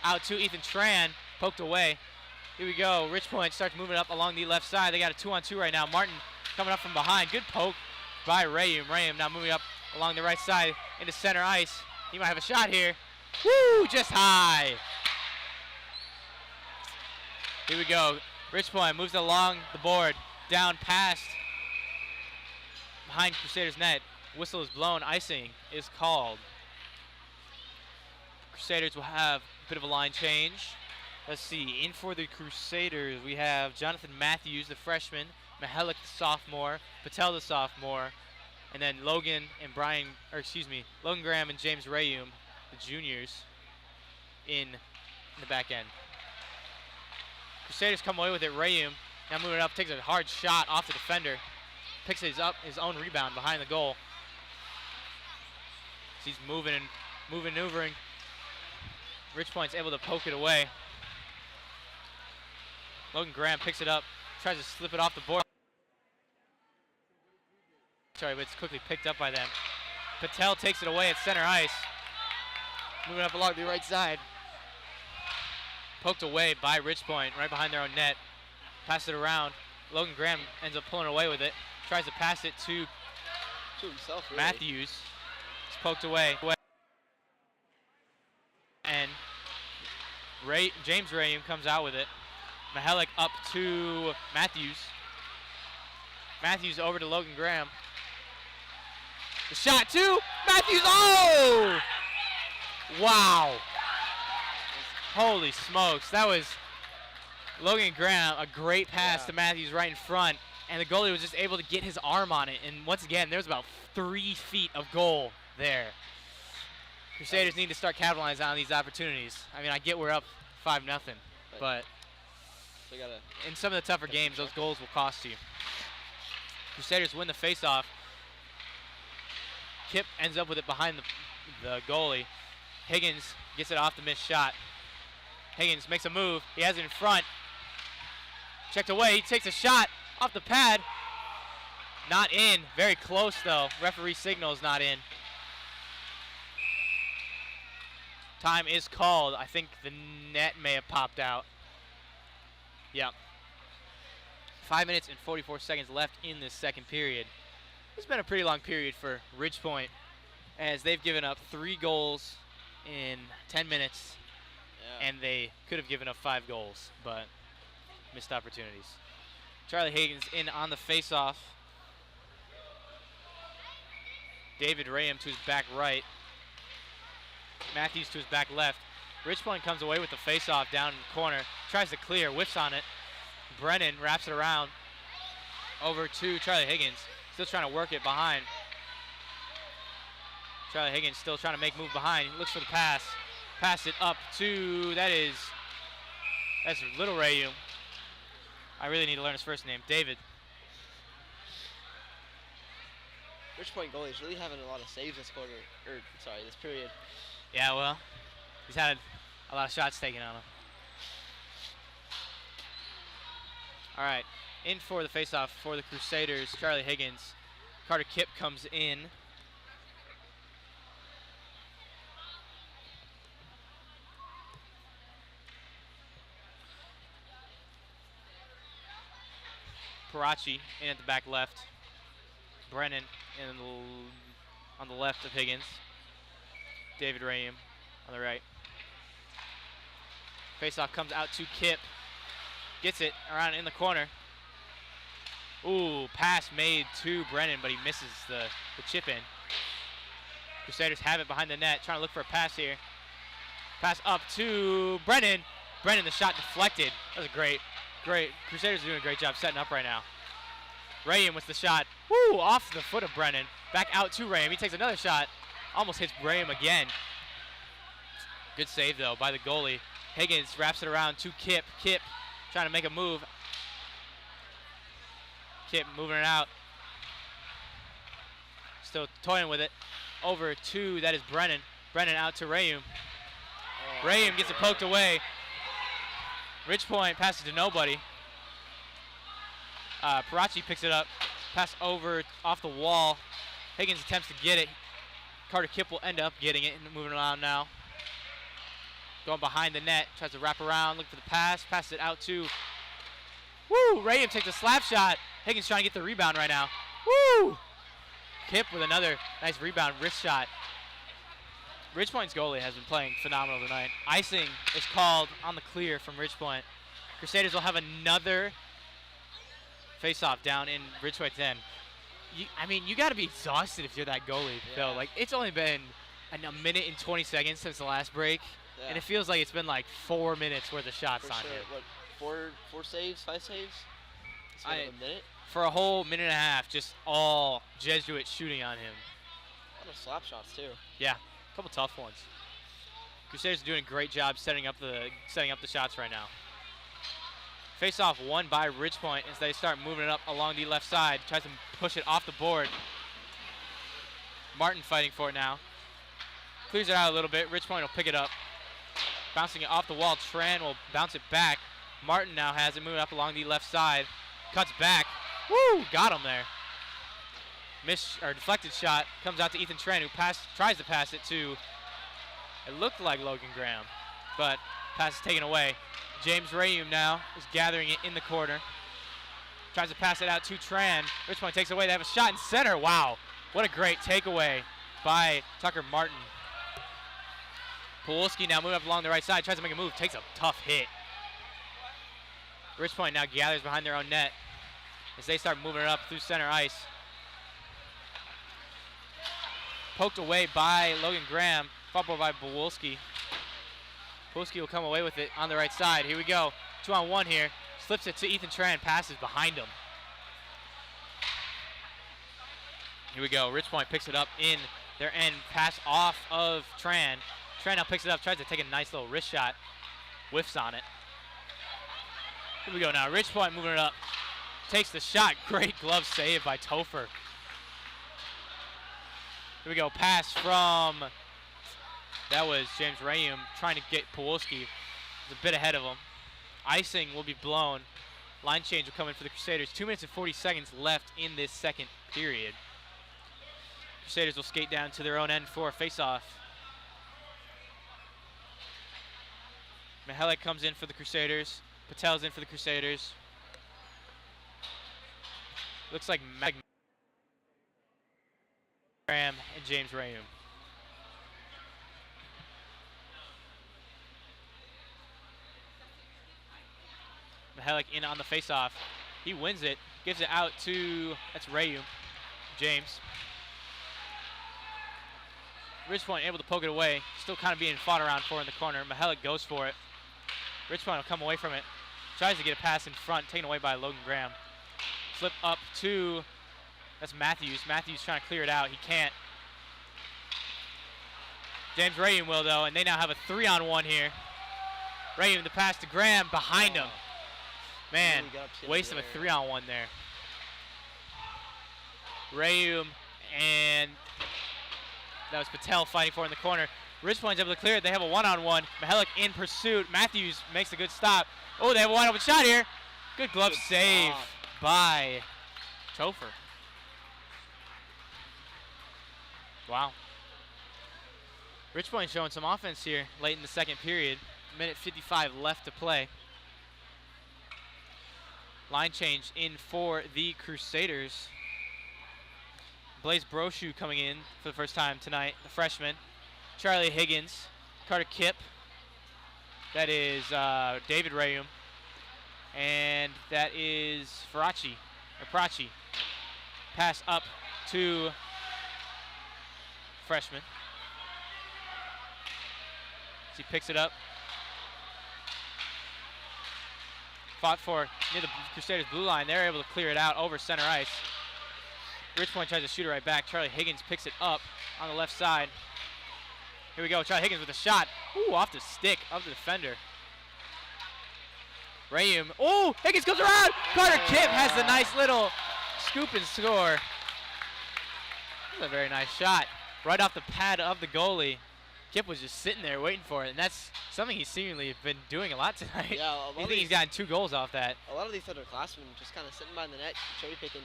Out to Ethan Tran. Poked away. Here we go. Ridgepoint starts moving up along the left side. They got a 2-on-2 right now. Martin coming up from behind. Good poke by Rayum. Rayum now moving up along the right side into center ice. He might have a shot here. Woo! Just high. Here we go. Richpoint moves along the board, down past behind Crusaders net. Whistle is blown, icing is called. Crusaders will have a bit of a line change. Let's see, in for the Crusaders, we have Jonathan Matthews, the freshman, Mihalik, the sophomore, Patel, the sophomore, and then Logan Graham and James Rayum, the juniors, in the back end. Crusaders come away with it. Rayum now moving up, takes a hard shot off the defender, picks his own rebound behind the goal. He's maneuvering. Richpoint's able to poke it away. Logan Graham picks it up, tries to slip it off the board. Sorry, but it's quickly picked up by them. Patel takes it away at center ice. Moving up along the right side. Poked away by Richpoint, right behind their own net. Pass it around. Logan Graham ends up pulling away with it. Tries to pass it to himself, really. Matthews. It's poked away. And James Rayum comes out with it. Mihalik up to Matthews. Matthews over to Logan Graham. The shot to Matthews. Oh! Wow. Holy smokes. That was Logan Graham, a great pass to Matthews right in front. And the goalie was just able to get his arm on it. And once again, there was about 3 feet of goal there. Crusaders need to start capitalizing on these opportunities. I mean, I get we're up 5-0, but in some of the tougher games, those goals will cost you. Crusaders win the faceoff. Kip ends up with it behind the goalie. Higgins gets it off the missed shot. Higgins makes a move. He has it in front. Checked away. He takes a shot off the pad. Not in. Very close, though. Referee signals not in. Time is called. I think the net may have popped out. Yeah. 5 minutes and 44 seconds left in this second period. It's been a pretty long period for Ridgepoint, as they've given up 3 goals in 10 minutes, and they could have given up 5 goals, but missed opportunities. Charlie Higgins in on the face-off. David Rayum to his back right. Matthews to his back left. Ridgepoint comes away with the face-off down in the corner. Tries to clear, whiffs on it. Brennan wraps it around over to Charlie Higgins. Still trying to work it behind. Charlie Higgins still trying to make move behind. Looks for the pass. Pass it up to, that's Little Rayum. I really need to learn his first name. David. Ridgepoint goalie is really having a lot of saves this quarter, this period. Yeah, well, he's had a lot of shots taken on him. All right, in for the faceoff for the Crusaders, Charlie Higgins. Carter Kipp comes in. Parachi in at the back left. Brennan on the left of Higgins. David Rayum on the right. Faceoff comes out to Kipp. Gets it around in the corner. Ooh, pass made to Brennan, but he misses the chip in. Crusaders have it behind the net, trying to look for a pass here. Pass up to Brennan. Brennan, the shot deflected. That was a great. Crusaders are doing a great job setting up right now. Rayum with the shot. Woo, off the foot of Brennan. Back out to Rayum. He takes another shot. Almost hits Rayum again. Good save, though, by the goalie. Higgins wraps it around to Kipp. Kipp trying to make a move. Kipp moving it out. Still toying with it. Over to, that is Brennan. Brennan out to Rayum. Rayum gets it poked away. Ridgepoint passes to nobody. Parachi picks it up. Pass over off the wall. Higgins attempts to get it. Carter Kipp will end up getting it and moving around now. Going behind the net. Tries to wrap around. Look for the pass. Passes it out to. Woo! Rayum takes a slap shot. Higgins trying to get the rebound right now. Woo! Kipp with another nice rebound wrist shot. Ridgepoint's goalie has been playing phenomenal tonight. Icing is called on the clear from Ridgepoint. Crusaders will have another face-off down in Ridgeway's end. I mean, you got to be exhausted if you're that goalie, though. Like, it's only been a minute and 20 seconds since the last break, and it feels like it's been like 4 minutes worth of shots on him. What, four saves, 5 saves? A minute? For a whole minute and a half, just all Jesuit shooting on him. A lot of slap shots, too. Yeah, a couple tough ones. Crusaders are doing a great job setting up the shots right now. Face-off won by Ridgepoint as they start moving it up along the left side. Tries to push it off the board. Martin fighting for it now. Clears it out a little bit. Ridgepoint will pick it up. Bouncing it off the wall. Tran will bounce it back. Martin now has it moving up along the left side. Cuts back. Woo! Got him there. Deflected shot. Comes out to Ethan Tran, who tries to pass it to, it looked like Logan Graham, but pass is taken away. James Rayum now is gathering it in the corner. Tries to pass it out to Tran. Ridgepoint takes away. They have a shot in center. Wow. What a great takeaway by Tucker Martin. Pawlowski now moving up along the right side. Tries to make a move. Takes a tough hit. Ridgepoint now gathers behind their own net as they start moving it up through center ice. Poked away by Logan Graham. Fought by Pawlowski. Pawlowski will come away with it on the right side. Here we go. 2-on-1 here. Slips it to Ethan Tran. Passes behind him. Here we go. Ridgepoint picks it up in their end. Pass off of Tran. Tran now picks it up. Tries to take a nice little wrist shot. Whiffs on it. Here we go now. Ridgepoint moving it up. Takes the shot. Great glove save by Topher. Here we go. Pass from... That was James Rayum trying to get Pawlowski. He's a bit ahead of him. Icing will be blown. Line change will come in for the Crusaders. 2 minutes and 40 seconds left in this second period. Crusaders will skate down to their own end for a face-off. Mihalik comes in for the Crusaders. Patel's in for the Crusaders. Looks like Graham and James Rayum. Mihalik in on the face-off. He wins it, gives it out to, that's Rayum, James. Ridgepoint able to poke it away, still kind of being fought around for in the corner. Mihalik goes for it. Ridgepoint will come away from it. Tries to get a pass in front, taken away by Logan Graham. Flip up to, that's Matthews. Matthews trying to clear it out, he can't. James Rayum will though, and they now have a 3-on-1 here. Rayum the pass to Graham, behind him. Man, waste of a 3-on-1 there. Rayum and that was Patel fighting for it in the corner. Ridgepoint's able to clear it. They have a 1-on-1. Mihalik in pursuit. Matthews makes a good stop. Oh, they have a wide open shot here. Good glove save by Topher. Wow. Ridgepoint showing some offense here late in the second period. Minute 55 left to play. Line change in for the Crusaders. Blaze Brochu coming in for the first time tonight, the freshman. Charlie Higgins, Carter Kipp. That is David Rayum. And that is Prachi. Pass up to freshman. As he picks it up. Fought for near the Crusaders blue line. They're able to clear it out over center ice. Ridgepoint tries to shoot it right back. Charlie Higgins picks it up on the left side. Here we go. Charlie Higgins with a shot. Ooh, off the stick of the defender. Rayum. Oh, Higgins goes around. Carter Kipp has the nice little scoop and score. That's a very nice shot. Right off the pad of the goalie. Kipp was just sitting there waiting for it, and that's something he's seemingly been doing a lot tonight. Yeah, I think he's gotten 2 goals off that. A lot of these underclassmen just kind of sitting behind the net, cherry picking.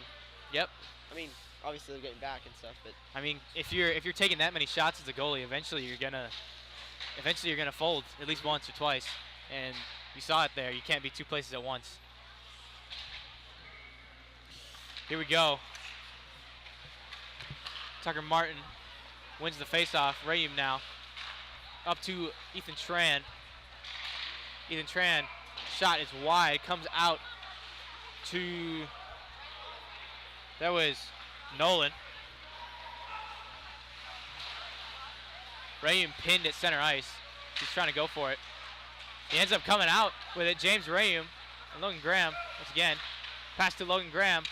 Yep. I mean, obviously they're getting back and stuff, but I mean, if you're taking that many shots as a goalie, eventually you're gonna fold at least once or twice, and you saw it there. You can't be 2 places at once. Here we go. Tucker Martin wins the faceoff. Rayum now up to Ethan Tran. Ethan Tran shot is wide. Comes out to, that was Nolan. Rayum pinned at center ice. He's trying to go for it. He ends up coming out with it. James Rayum and Logan Graham, once again. Pass to Logan Graham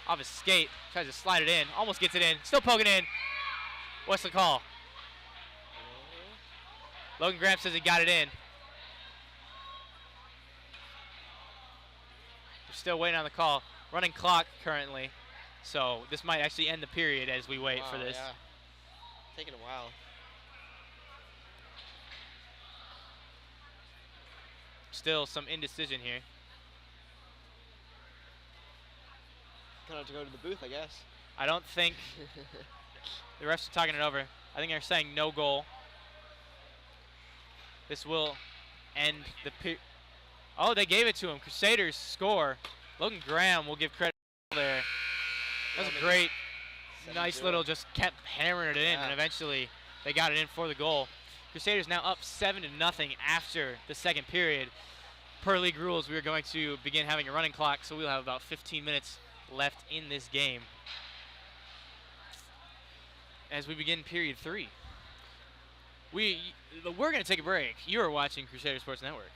off his skate. Tries to slide it in. Almost gets it in. Still poking in. What's the call? Logan Graham says he got it in. We're still waiting on the call. Running clock currently. So this might actually end the period as we wait for this. Yeah. Taking a while. Still some indecision here. Gonna have to go to the booth, I guess. I don't think the refs are talking it over. I think they're saying no goal. This will end the period. Oh, they gave it to him. Crusaders score. Logan Graham will give credit there. That was a great, nice little, just kept hammering it in, and eventually they got it in for the goal. Crusaders now up 7-0 after the second period. Per league rules, we are going to begin having a running clock, so we'll have about 15 minutes left in this game as we begin period 3. We're going to take a break. You are watching Crusader Sports Network.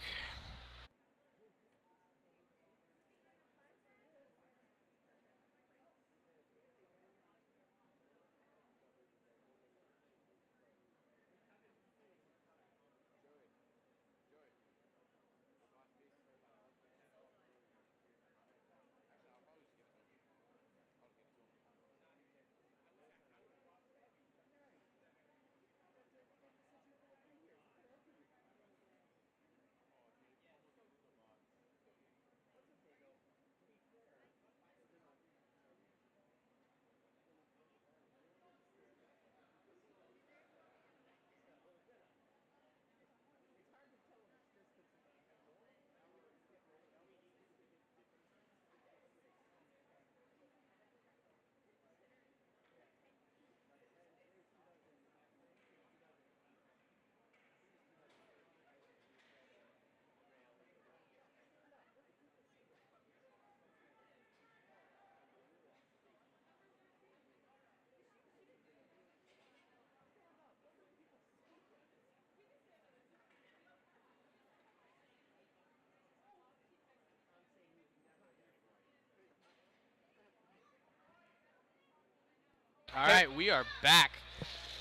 All right, we are back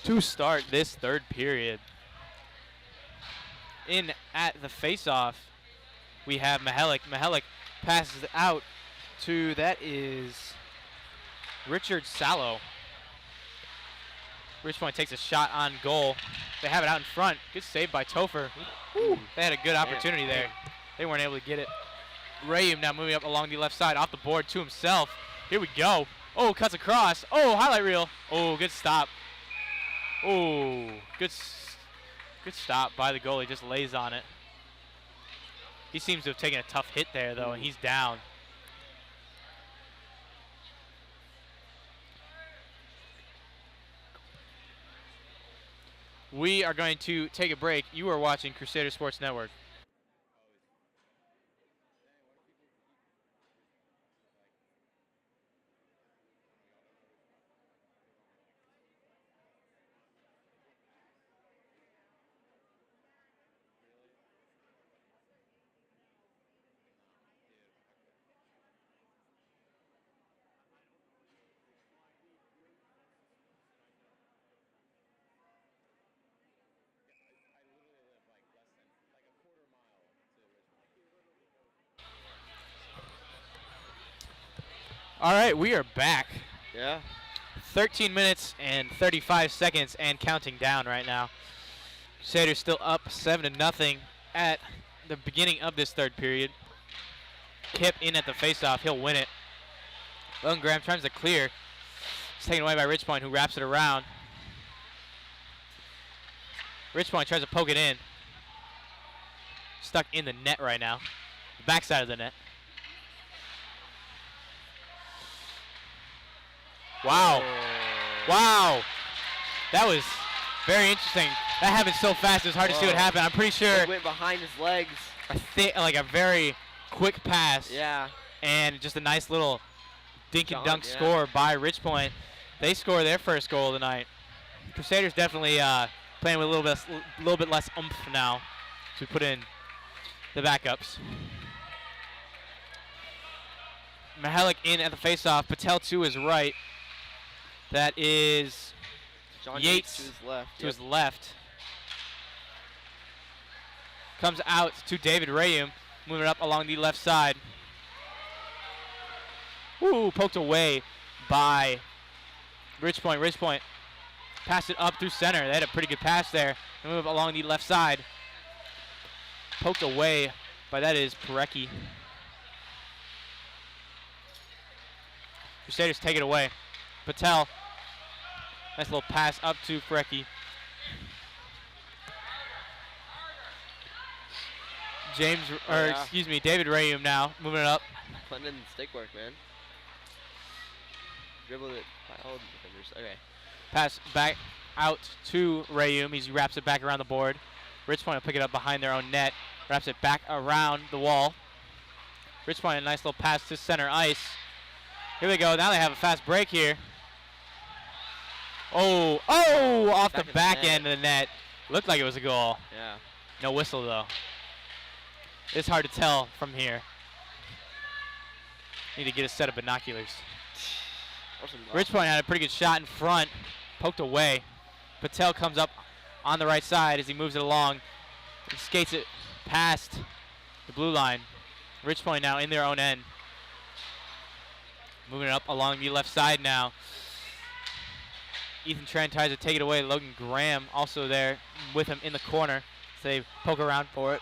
to start this third period. In at the face-off, we have Mihalik. Mihalik passes it out to, that is Richard Sallow. Richpoint takes a shot on goal. They have it out in front. Good save by Topher. Ooh, they had a good opportunity there. They weren't able to get it. Rayum now moving up along the left side, off the board to himself. Here we go. Oh, cuts across. Oh, highlight reel. Oh, good stop. Oh, good stop by the goalie. Just lays on it. He seems to have taken a tough hit there, though, and he's down. We are going to take a break. You are watching Crusader Sports Network. All right, we are back. Yeah. 13 minutes and 35 seconds and counting down right now. Crusaders still up 7-0 at the beginning of this third period. Kip in at the faceoff. He'll win it. Logan Graham tries to clear. It's taken away by Richpoint, who wraps it around. Richpoint tries to poke it in. Stuck in the net right now. The backside of the net. Wow. Wow. That was very interesting. That happened so fast, it was hard to see what happened. I'm pretty sure. It went behind his legs. like a very quick pass. Yeah. And just a nice little dink and dunk yeah. score by Rich Point. They score their first goal tonight. Crusaders definitely playing with a little bit less oomph now to put in the backups. Mahalik in at the faceoff. Patel to his right. That is John Yates to his left. To his left. Comes out to David Rayum, moving up along the left side. Ooh, poked away by Rich Point. Rich Point passed it up through center. They had a pretty good pass there. They move along the left side. Poked away by that is Parecki. Crusaders take it away. Patel. Nice little pass up to Parecki. David Rayum now moving it up. Putting in stick work, man. Dribbled it by all the defenders. Okay. Pass back out to Rayum. He wraps it back around the board. Rich Point will pick it up behind their own net. Wraps it back around the wall. Rich Point, a nice little pass to center ice. Here we go. Now they have a fast break here. Oh, off the back end of the net. Looked like it was a goal. Yeah. No whistle, though. It's hard to tell from here. Need to get a set of binoculars. Rich Point had a pretty good shot in front. Poked away. Patel comes up on the right side as he moves it along. He skates it past the blue line. Rich Point now in their own end. Moving it up along the left side now. Ethan Tran tries to take it away. Logan Graham also there with him in the corner. So they poke around for it.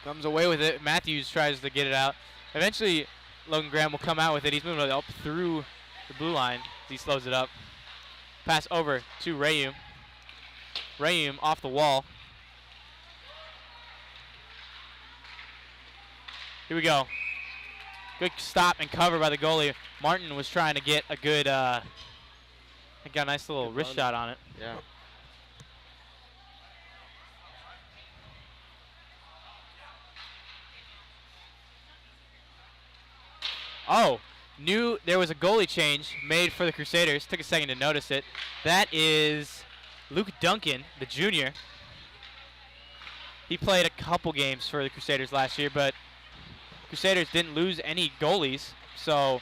Comes away with it. Matthews tries to get it out. Eventually, Logan Graham will come out with it. He's moving it up through the blue line as he slows it up. Pass over to Rayum. Rayum off the wall. Here we go. Good stop and cover by the goalie. Martin was trying to get a good, got a nice little wrist shot on it. Yeah. Oh, there was a goalie change made for the Crusaders. Took a second to notice it. That is Luke Duncan, the junior. He played a couple games for the Crusaders last year, but Crusaders didn't lose any goalies, so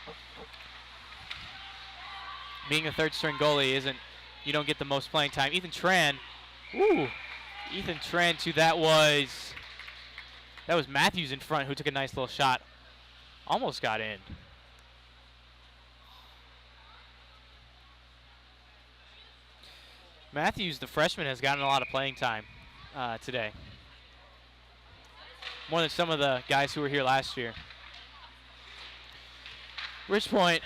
being a third string goalie you don't get the most playing time. Ethan Tran to that was Matthews in front who took a nice little shot. Almost got in. Matthews, the freshman, has gotten a lot of playing time today. More than some of the guys who were here last year. Rich Point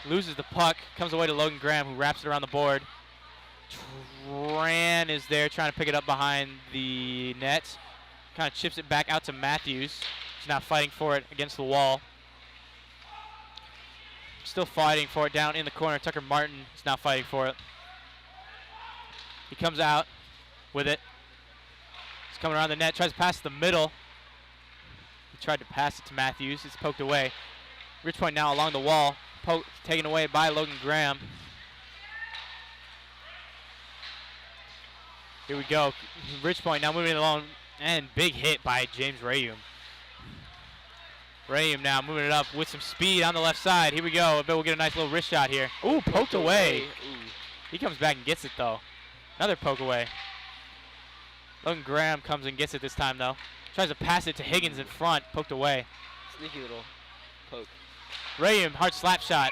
loses the puck, comes away to Logan Graham, who wraps it around the board. Tran is there trying to pick it up behind the net. Kind of chips it back out to Matthews. He's now fighting for it against the wall. Still fighting for it down in the corner. Tucker Martin is now fighting for it. He comes out with it. He's coming around the net, tries to pass the middle. He tried to pass it to Matthews. It's poked away. Rich Point now along the wall. Taken away by Logan Graham. Here we go. Rich Point now moving along. And big hit by James Rayum. Rayum now moving it up with some speed on the left side. Here we go. I bet we'll get a nice little wrist shot here. Ooh, poked away. Ooh. He comes back and gets it, though. Another poke away. Logan Graham comes and gets it this time, though. Tries to pass it to Higgins in front. Poked away. Sneaky little poke. Rayum, hard slap shot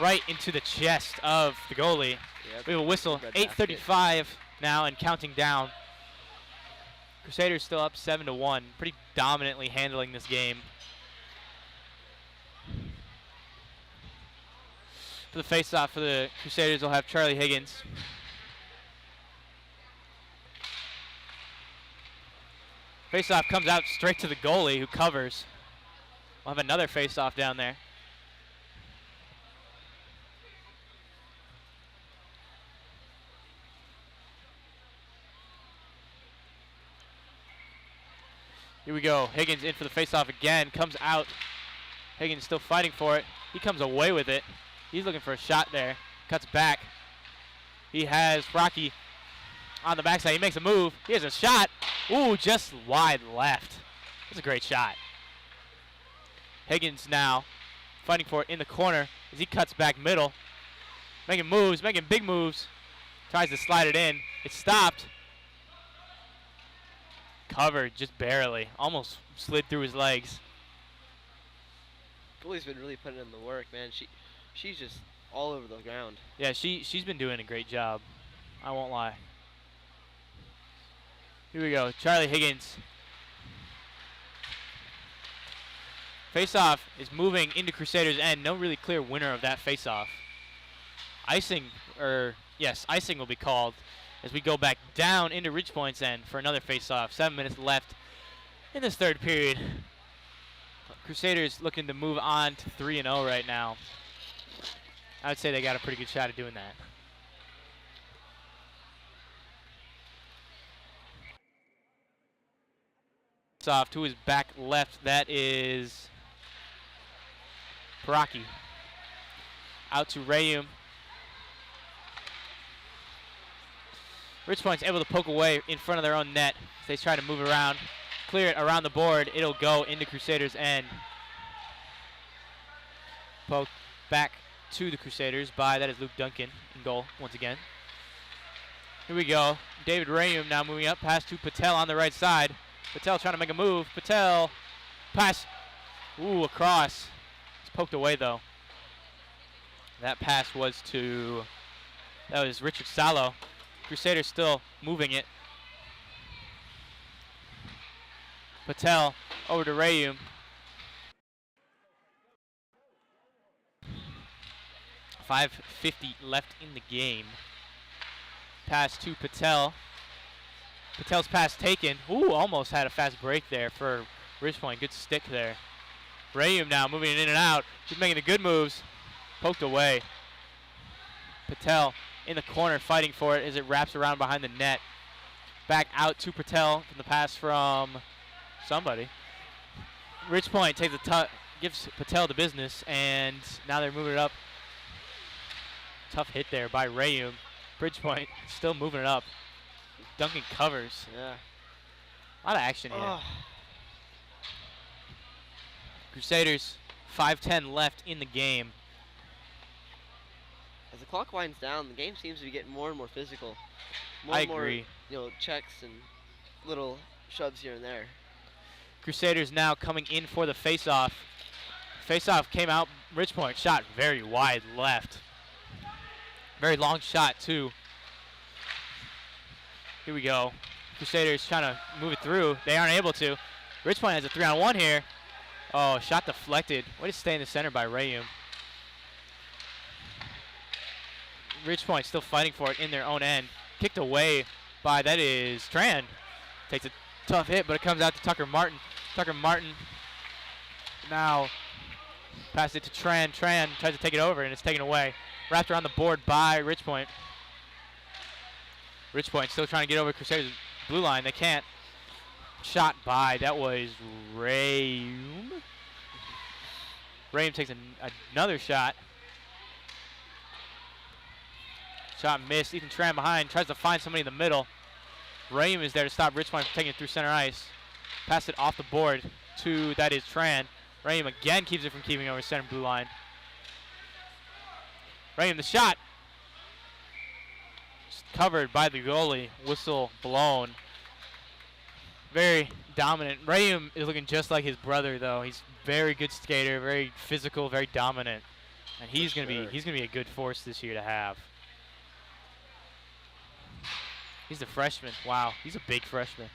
right into the chest of the goalie. Yep. We have a whistle. 8:35 now and counting down. Crusaders still up 7-1. Pretty dominantly handling this game. For the face-off for the Crusaders, we'll have Charlie Higgins. Face-off comes out straight to the goalie who covers. We'll have another face-off down there. Here we go. Higgins in for the faceoff again. Comes out. Higgins still fighting for it. He comes away with it. He's looking for a shot there. Cuts back. He has Rocky on the backside. He makes a move. He has a shot. Ooh, just wide left. That's a great shot. Higgins now fighting for it in the corner as he cuts back middle. Making moves, making big moves. Tries to slide it in. It's stopped. Covered just barely. Almost slid through his legs. Goalie's been really putting in the work, man. She's just all over the ground. Yeah, she's been doing a great job. I won't lie. Here we go. Charlie Higgins. Faceoff is moving into Crusaders' end. No really clear winner of that faceoff. Icing will be called as we go back down into Ridgepoint's end for another faceoff. 7 minutes left in this third period. Crusaders looking to move on to 3-0 right now. I would say they got a pretty good shot at doing that. Off to his back left. That is Paraki. Out to Rayum. Ridgepoint's able to poke away in front of their own net. They try to move around, clear it around the board. It'll go into Crusaders' end. Poke back to the Crusaders by, that is Luke Duncan in goal once again. Here we go. David Rayum now moving up, pass to Patel on the right side. Patel trying to make a move. Patel, pass. Ooh, across. It's poked away though. That pass was Richard Salo. Crusaders still moving it. Patel over to Rayum. .550 left in the game. Pass to Patel. Patel's pass taken. Ooh, almost had a fast break there for Ridgepoint. Good stick there. Rayum now moving it in and out. He's making the good moves. Poked away. Patel in the corner fighting for it as it wraps around behind the net. Back out to Patel from the pass from somebody. Ridgepoint takes gives Patel the business, and now they're moving it up. Tough hit there by Rayum. Ridgepoint still moving it up. Duncan covers. Yeah. A lot of action here. Crusaders, 5:10 left in the game. As the clock winds down, the game seems to be getting more and more physical. I agree. Checks and little shoves here and there. Crusaders now coming in for the face-off. Face-off came out. Ridgepoint shot very wide left. Very long shot, too. Here we go. Crusaders trying to move it through. They aren't able to. Ridgepoint has a 3-on-1 here. Oh, shot deflected. Way to stay in the center by Rayum. Ridgepoint still fighting for it in their own end. Kicked away by, that is Tran. Takes a tough hit, but it comes out to Tucker Martin. Tucker Martin now passes it to Tran. Tran tries to take it over, and it's taken away. Wrapped around the board by Ridgepoint. Ridgepoint still trying to get over Crusaders' blue line. They can't. Shot by, that was Rayum. Rayum takes another shot. Shot missed. Ethan Tran behind. Tries to find somebody in the middle. Rayum is there to stop Ridgepoint from taking it through center ice. Pass it off the board to, that is Tran. Rayum again keeps it from keeping over center blue line. Rayum the shot. Just covered by the goalie. Whistle blown. Very dominant. Rayum is looking just like his brother, though. He's very good skater, very physical, very dominant, and he's gonna be a good force this year to have. He's a freshman. Wow, he's a big freshman.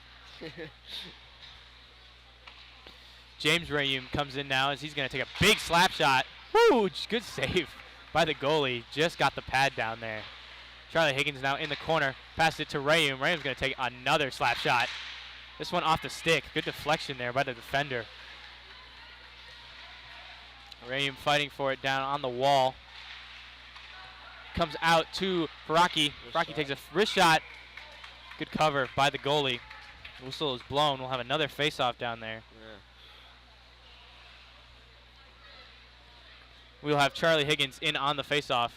James Rayum comes in now as he's gonna take a big slap shot. Woo! Good save by the goalie. Just got the pad down there. Charlie Higgins now in the corner. Passed it to Rayum. Rayum's gonna take another slap shot. This one off the stick. Good deflection there by the defender. Rayum fighting for it down on the wall. Comes out to Faraki. Faraki takes a wrist shot. Good cover by the goalie. Whistle is blown. We'll have another face-off down there. Yeah. We'll have Charlie Higgins in on the face-off.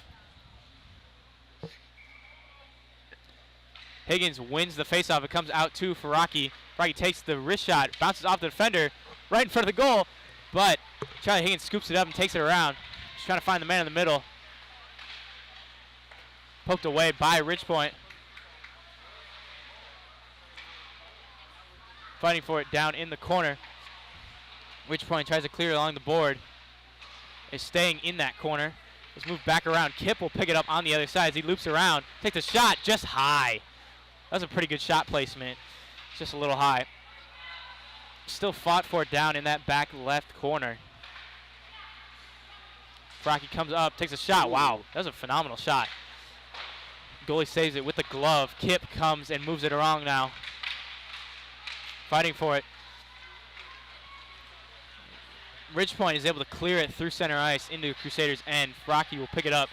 Higgins wins the face-off. It comes out to Faraki. Faraki takes the wrist shot, bounces off the defender, right in front of the goal, but Charlie Higgins scoops it up and takes it around. Just trying to find the man in the middle. Poked away by Ridgepoint. Fighting for it down in the corner. Ridgepoint tries to clear along the board. Is staying in that corner. Let's move back around. Kip will pick it up on the other side as he loops around. Takes a shot just high. That was a pretty good shot placement. It's just a little high. Still fought for it down in that back left corner. Faraki comes up, takes a shot. Wow, that was a phenomenal shot. Goalie saves it with the glove. Kip comes and moves it around now. Fighting for it. Ridgepoint is able to clear it through center ice into Crusaders' end. Faraki will pick it up.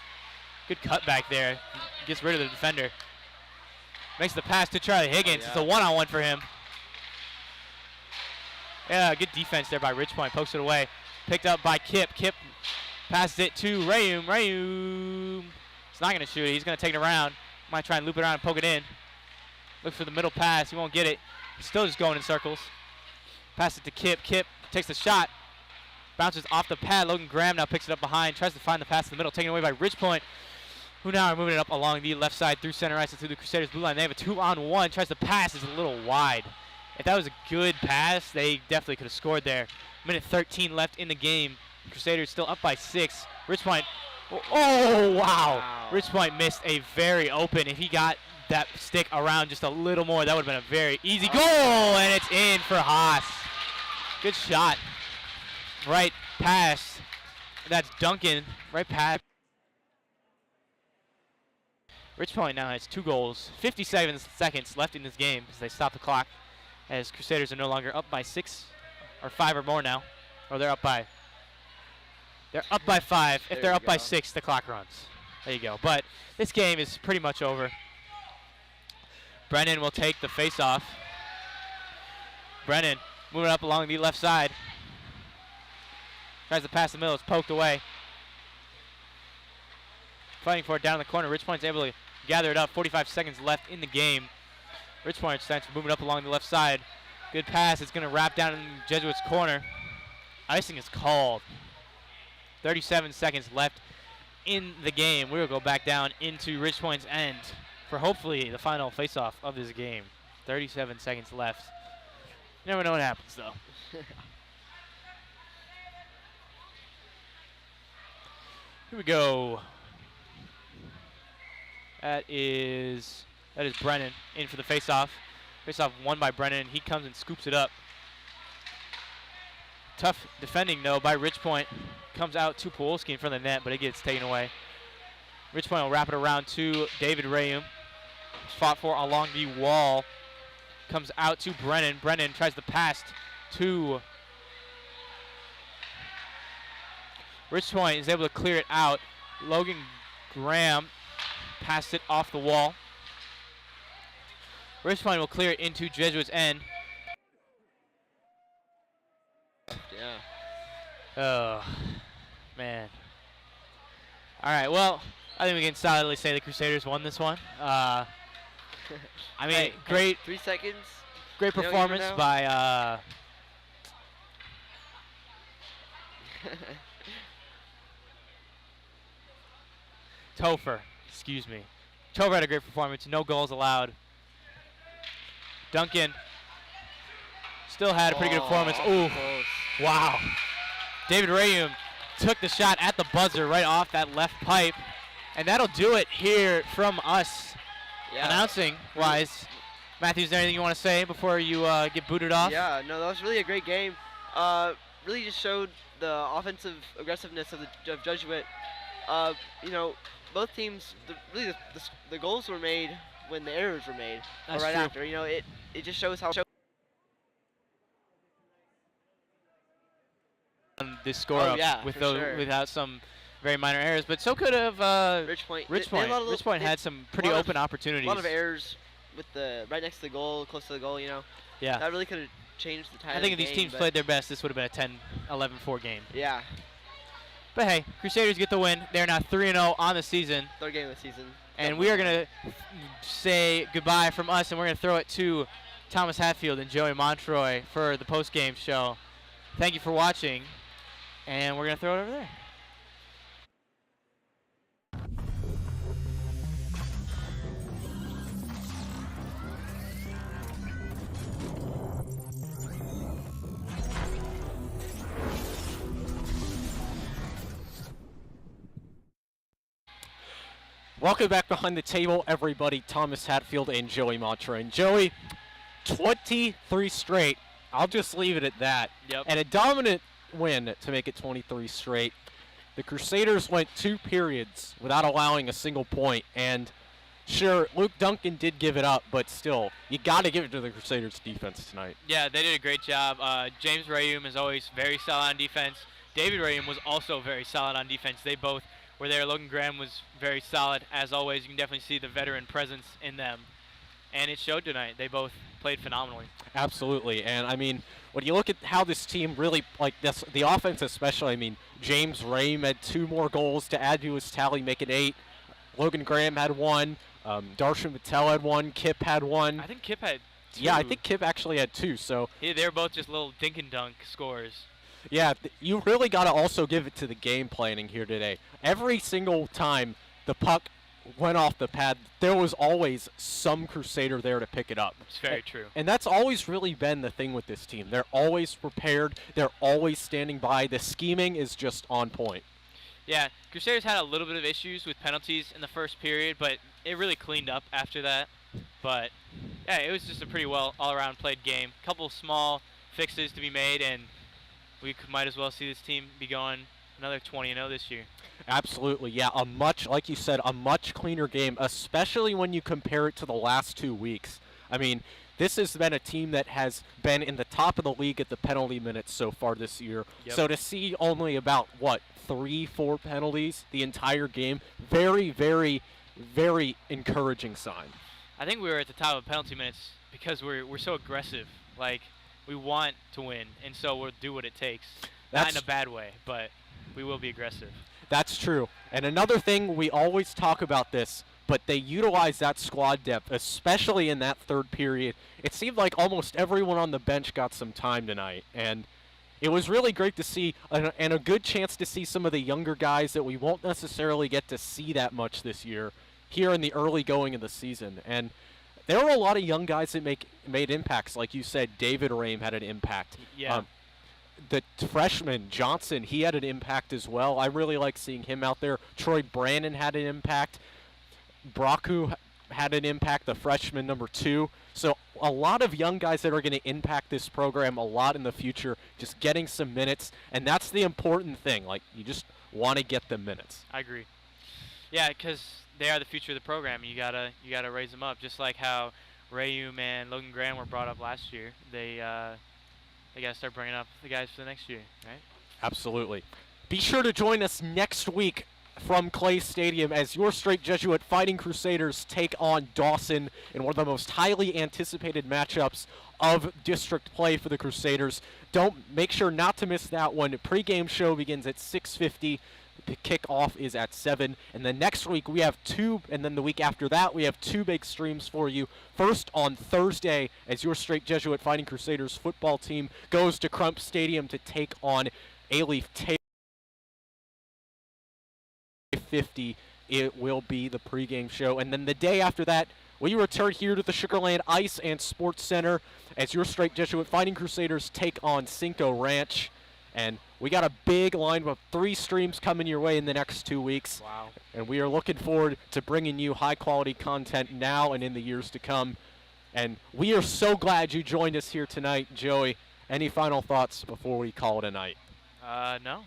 Good cutback there. Gets rid of the defender. Makes the pass to Charlie Higgins. It's a one-on-one for him. Yeah, good defense there by Ridgepoint. Pokes it away. Picked up by Kip. Kip passes it to Rayum. Rayum. He's not going to shoot it. He's going to take it around. Might try and loop it around and poke it in. Look for the middle pass. He won't get it. He's still just going in circles. Pass it to Kip. Kip takes the shot. Bounces off the pad. Logan Graham now picks it up behind. Tries to find the pass in the middle. Taken away by Ridgepoint, who now are moving it up along the left side through center ice and through the Crusaders' blue line. They have a 2-on-1. Tries to pass. It's a little wide. If that was a good pass, they definitely could have scored there. Minute 13 left in the game. Crusaders still up by 6. Ridgepoint. Oh, wow. Ridgepoint missed a very open. If he got that stick around just a little more, that would have been a very easy goal. And it's in for Haas. Good shot. Right pass. That's Duncan. Right pass. Ridgepoint now has 2 goals. 57 seconds left in this game as they stop the clock, as Crusaders are no longer up by 6 or 5 or more now. Or they're up by 5. If they're up by 6, the clock runs. There you go. But this game is pretty much over. Brennan will take the face-off. Brennan moving up along the left side. Tries to pass the middle. It's poked away. Fighting for it down in the corner. Ridgepoint's able to gather it up. 45 seconds left in the game. Ridgepoint starts moving up along the left side. Good pass. It's going to wrap down in Jesuits' corner. Icing is called. 37 seconds left in the game. We will go back down into Ridgepoint's end for hopefully the final face-off of this game. 37 seconds left. You never know what happens, though. Here we go. That is Brennan in for the face-off. Face-off won by Brennan. He comes and scoops it up. Tough defending, though, by Ridgepoint. Comes out to Pawolski in front of the net, but it gets taken away. Ridgepoint will wrap it around to David Rayum. Fought for along the wall. Comes out to Brennan. Brennan tries to pass to Ridgepoint. Is able to clear it out. Logan Graham passed it off the wall. Ridgepoint will clear it into Jesuits' end. Yeah. Oh, man. All right, well, I think we can solidly say the Crusaders won this one. I mean, great. 3 seconds. Great performance by Topher. Excuse me. Topher had a great performance. No goals allowed. Duncan still had a pretty good performance. Ooh, wow. David Rayum took the shot at the buzzer right off that left pipe. And that'll do it here from us, announcing-wise. Matthew, is there anything you want to say before you get booted off? Yeah, no, that was really a great game. Really just showed the offensive aggressiveness of Jesuit. You know, both teams, the goals were made when the errors were made. That's right true. after. You know, it just shows how. This score up with without some very minor errors, but so could have Ridgepoint. Ridgepoint had some pretty open opportunities. A lot of errors with the right next to the goal, close to the goal. You know. Yeah. That really could have changed the tide. I think of the if these game, teams played their best, this would have been a 10-11-4 game. Yeah. But hey, Crusaders get the win. They're now 3-0 on the season. Third game of the season. And we are going to say goodbye from us, and we're going to throw it to Thomas Hatfield and Joey Montroy for the post-game show. Thank you for watching, and we're going to throw it over there. Welcome back behind the table, everybody. Thomas Hatfield and Joey Montroy. And Joey, 23 straight. I'll just leave it at that. Yep. And a dominant win to make it 23 straight. The Crusaders went 2 periods without allowing a single point. And sure, Luke Duncan did give it up, but still, you got to give it to the Crusaders defense tonight. Yeah, they did a great job. James Rayum is always very solid on defense. David Rayum was also very solid on defense. They both were there. Logan Graham was very solid. As always, you can definitely see the veteran presence in them. And it showed tonight. They both played phenomenally. Absolutely. And, I mean, when you look at how this team really, like this, the offense especially, I mean, James Rayum had 2 more goals to add to his tally, make it 8. Logan Graham had 1. Darshan Patel had 1. Kip had 1. I think Kip had 2. Yeah, I think Kip actually had 2. So yeah, they were both just little dink and dunk scores. Yeah, you really got to also give it to the game planning here today. Every single time the puck went off the pad, there was always some Crusader there to pick it up. It's very true. And that's always really been the thing with this team. They're always prepared. They're always standing by. The scheming is just on point. Yeah, Crusaders had a little bit of issues with penalties in the first period, but it really cleaned up after that. But, yeah, it was just a pretty well all-around played game. A couple small fixes to be made, and we might as well see this team be going another 20-0 this year. Absolutely, yeah. Like you said, a much cleaner game, especially when you compare it to the last 2 weeks. I mean, this has been a team that has been in the top of the league at the penalty minutes so far this year. Yep. So to see only about, 3-4 penalties the entire game, very, very, very encouraging sign. I think we were at the top of penalty minutes because we're so aggressive. Like, we want to win, and so we'll do what it takes. Not in a bad way, but we will be aggressive. That's true. And another thing, we always talk about this, but they utilize that squad depth, especially in that third period. It seemed like almost everyone on the bench got some time tonight, and it was really great to see, and a good chance to see some of the younger guys that we won't necessarily get to see that much this year here in the early going of the season. And there were a lot of young guys that made impacts. Like you said, David Rayum had an impact. Yeah. The freshman, Johnson, he had an impact as well. I really like seeing him out there. Troy Brandon had an impact. Braku had an impact, the freshman number 2. So a lot of young guys that are going to impact this program a lot in the future, just getting some minutes. And that's the important thing. Like, you just want to get the minutes. I agree. Yeah, because they are the future of the program. You gotta raise them up, just like how Rayum and Logan Graham were brought up last year. They gotta start bringing up the guys for the next year, right? Absolutely. Be sure to join us next week from Clay Stadium as your straight Jesuit Fighting Crusaders take on Dawson in one of the most highly anticipated matchups of district play for the Crusaders. Make sure not to miss that one. The pregame show begins at 6:50. The kickoff is at 7, and then next week we have 2, and then the week after that we have 2 big streams for you. First on Thursday, as your straight Jesuit Fighting Crusaders football team goes to Crump Stadium to take on A-Leaf Taylor. 50, it will be the pregame show, and then the day after that, we return here to the Sugarland Ice and Sports Center as your straight Jesuit Fighting Crusaders take on Cinco Ranch. And we got a big lineup of 3 streams coming your way in the next 2 weeks. Wow. And we are looking forward to bringing you high-quality content now and in the years to come. And we are so glad you joined us here tonight, Joey. Any final thoughts before we call it a night? No.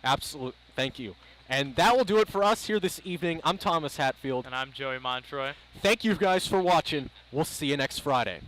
Absolutely. Thank you. And that will do it for us here this evening. I'm Thomas Hatfield. And I'm Joey Montroy. Thank you guys for watching. We'll see you next Friday.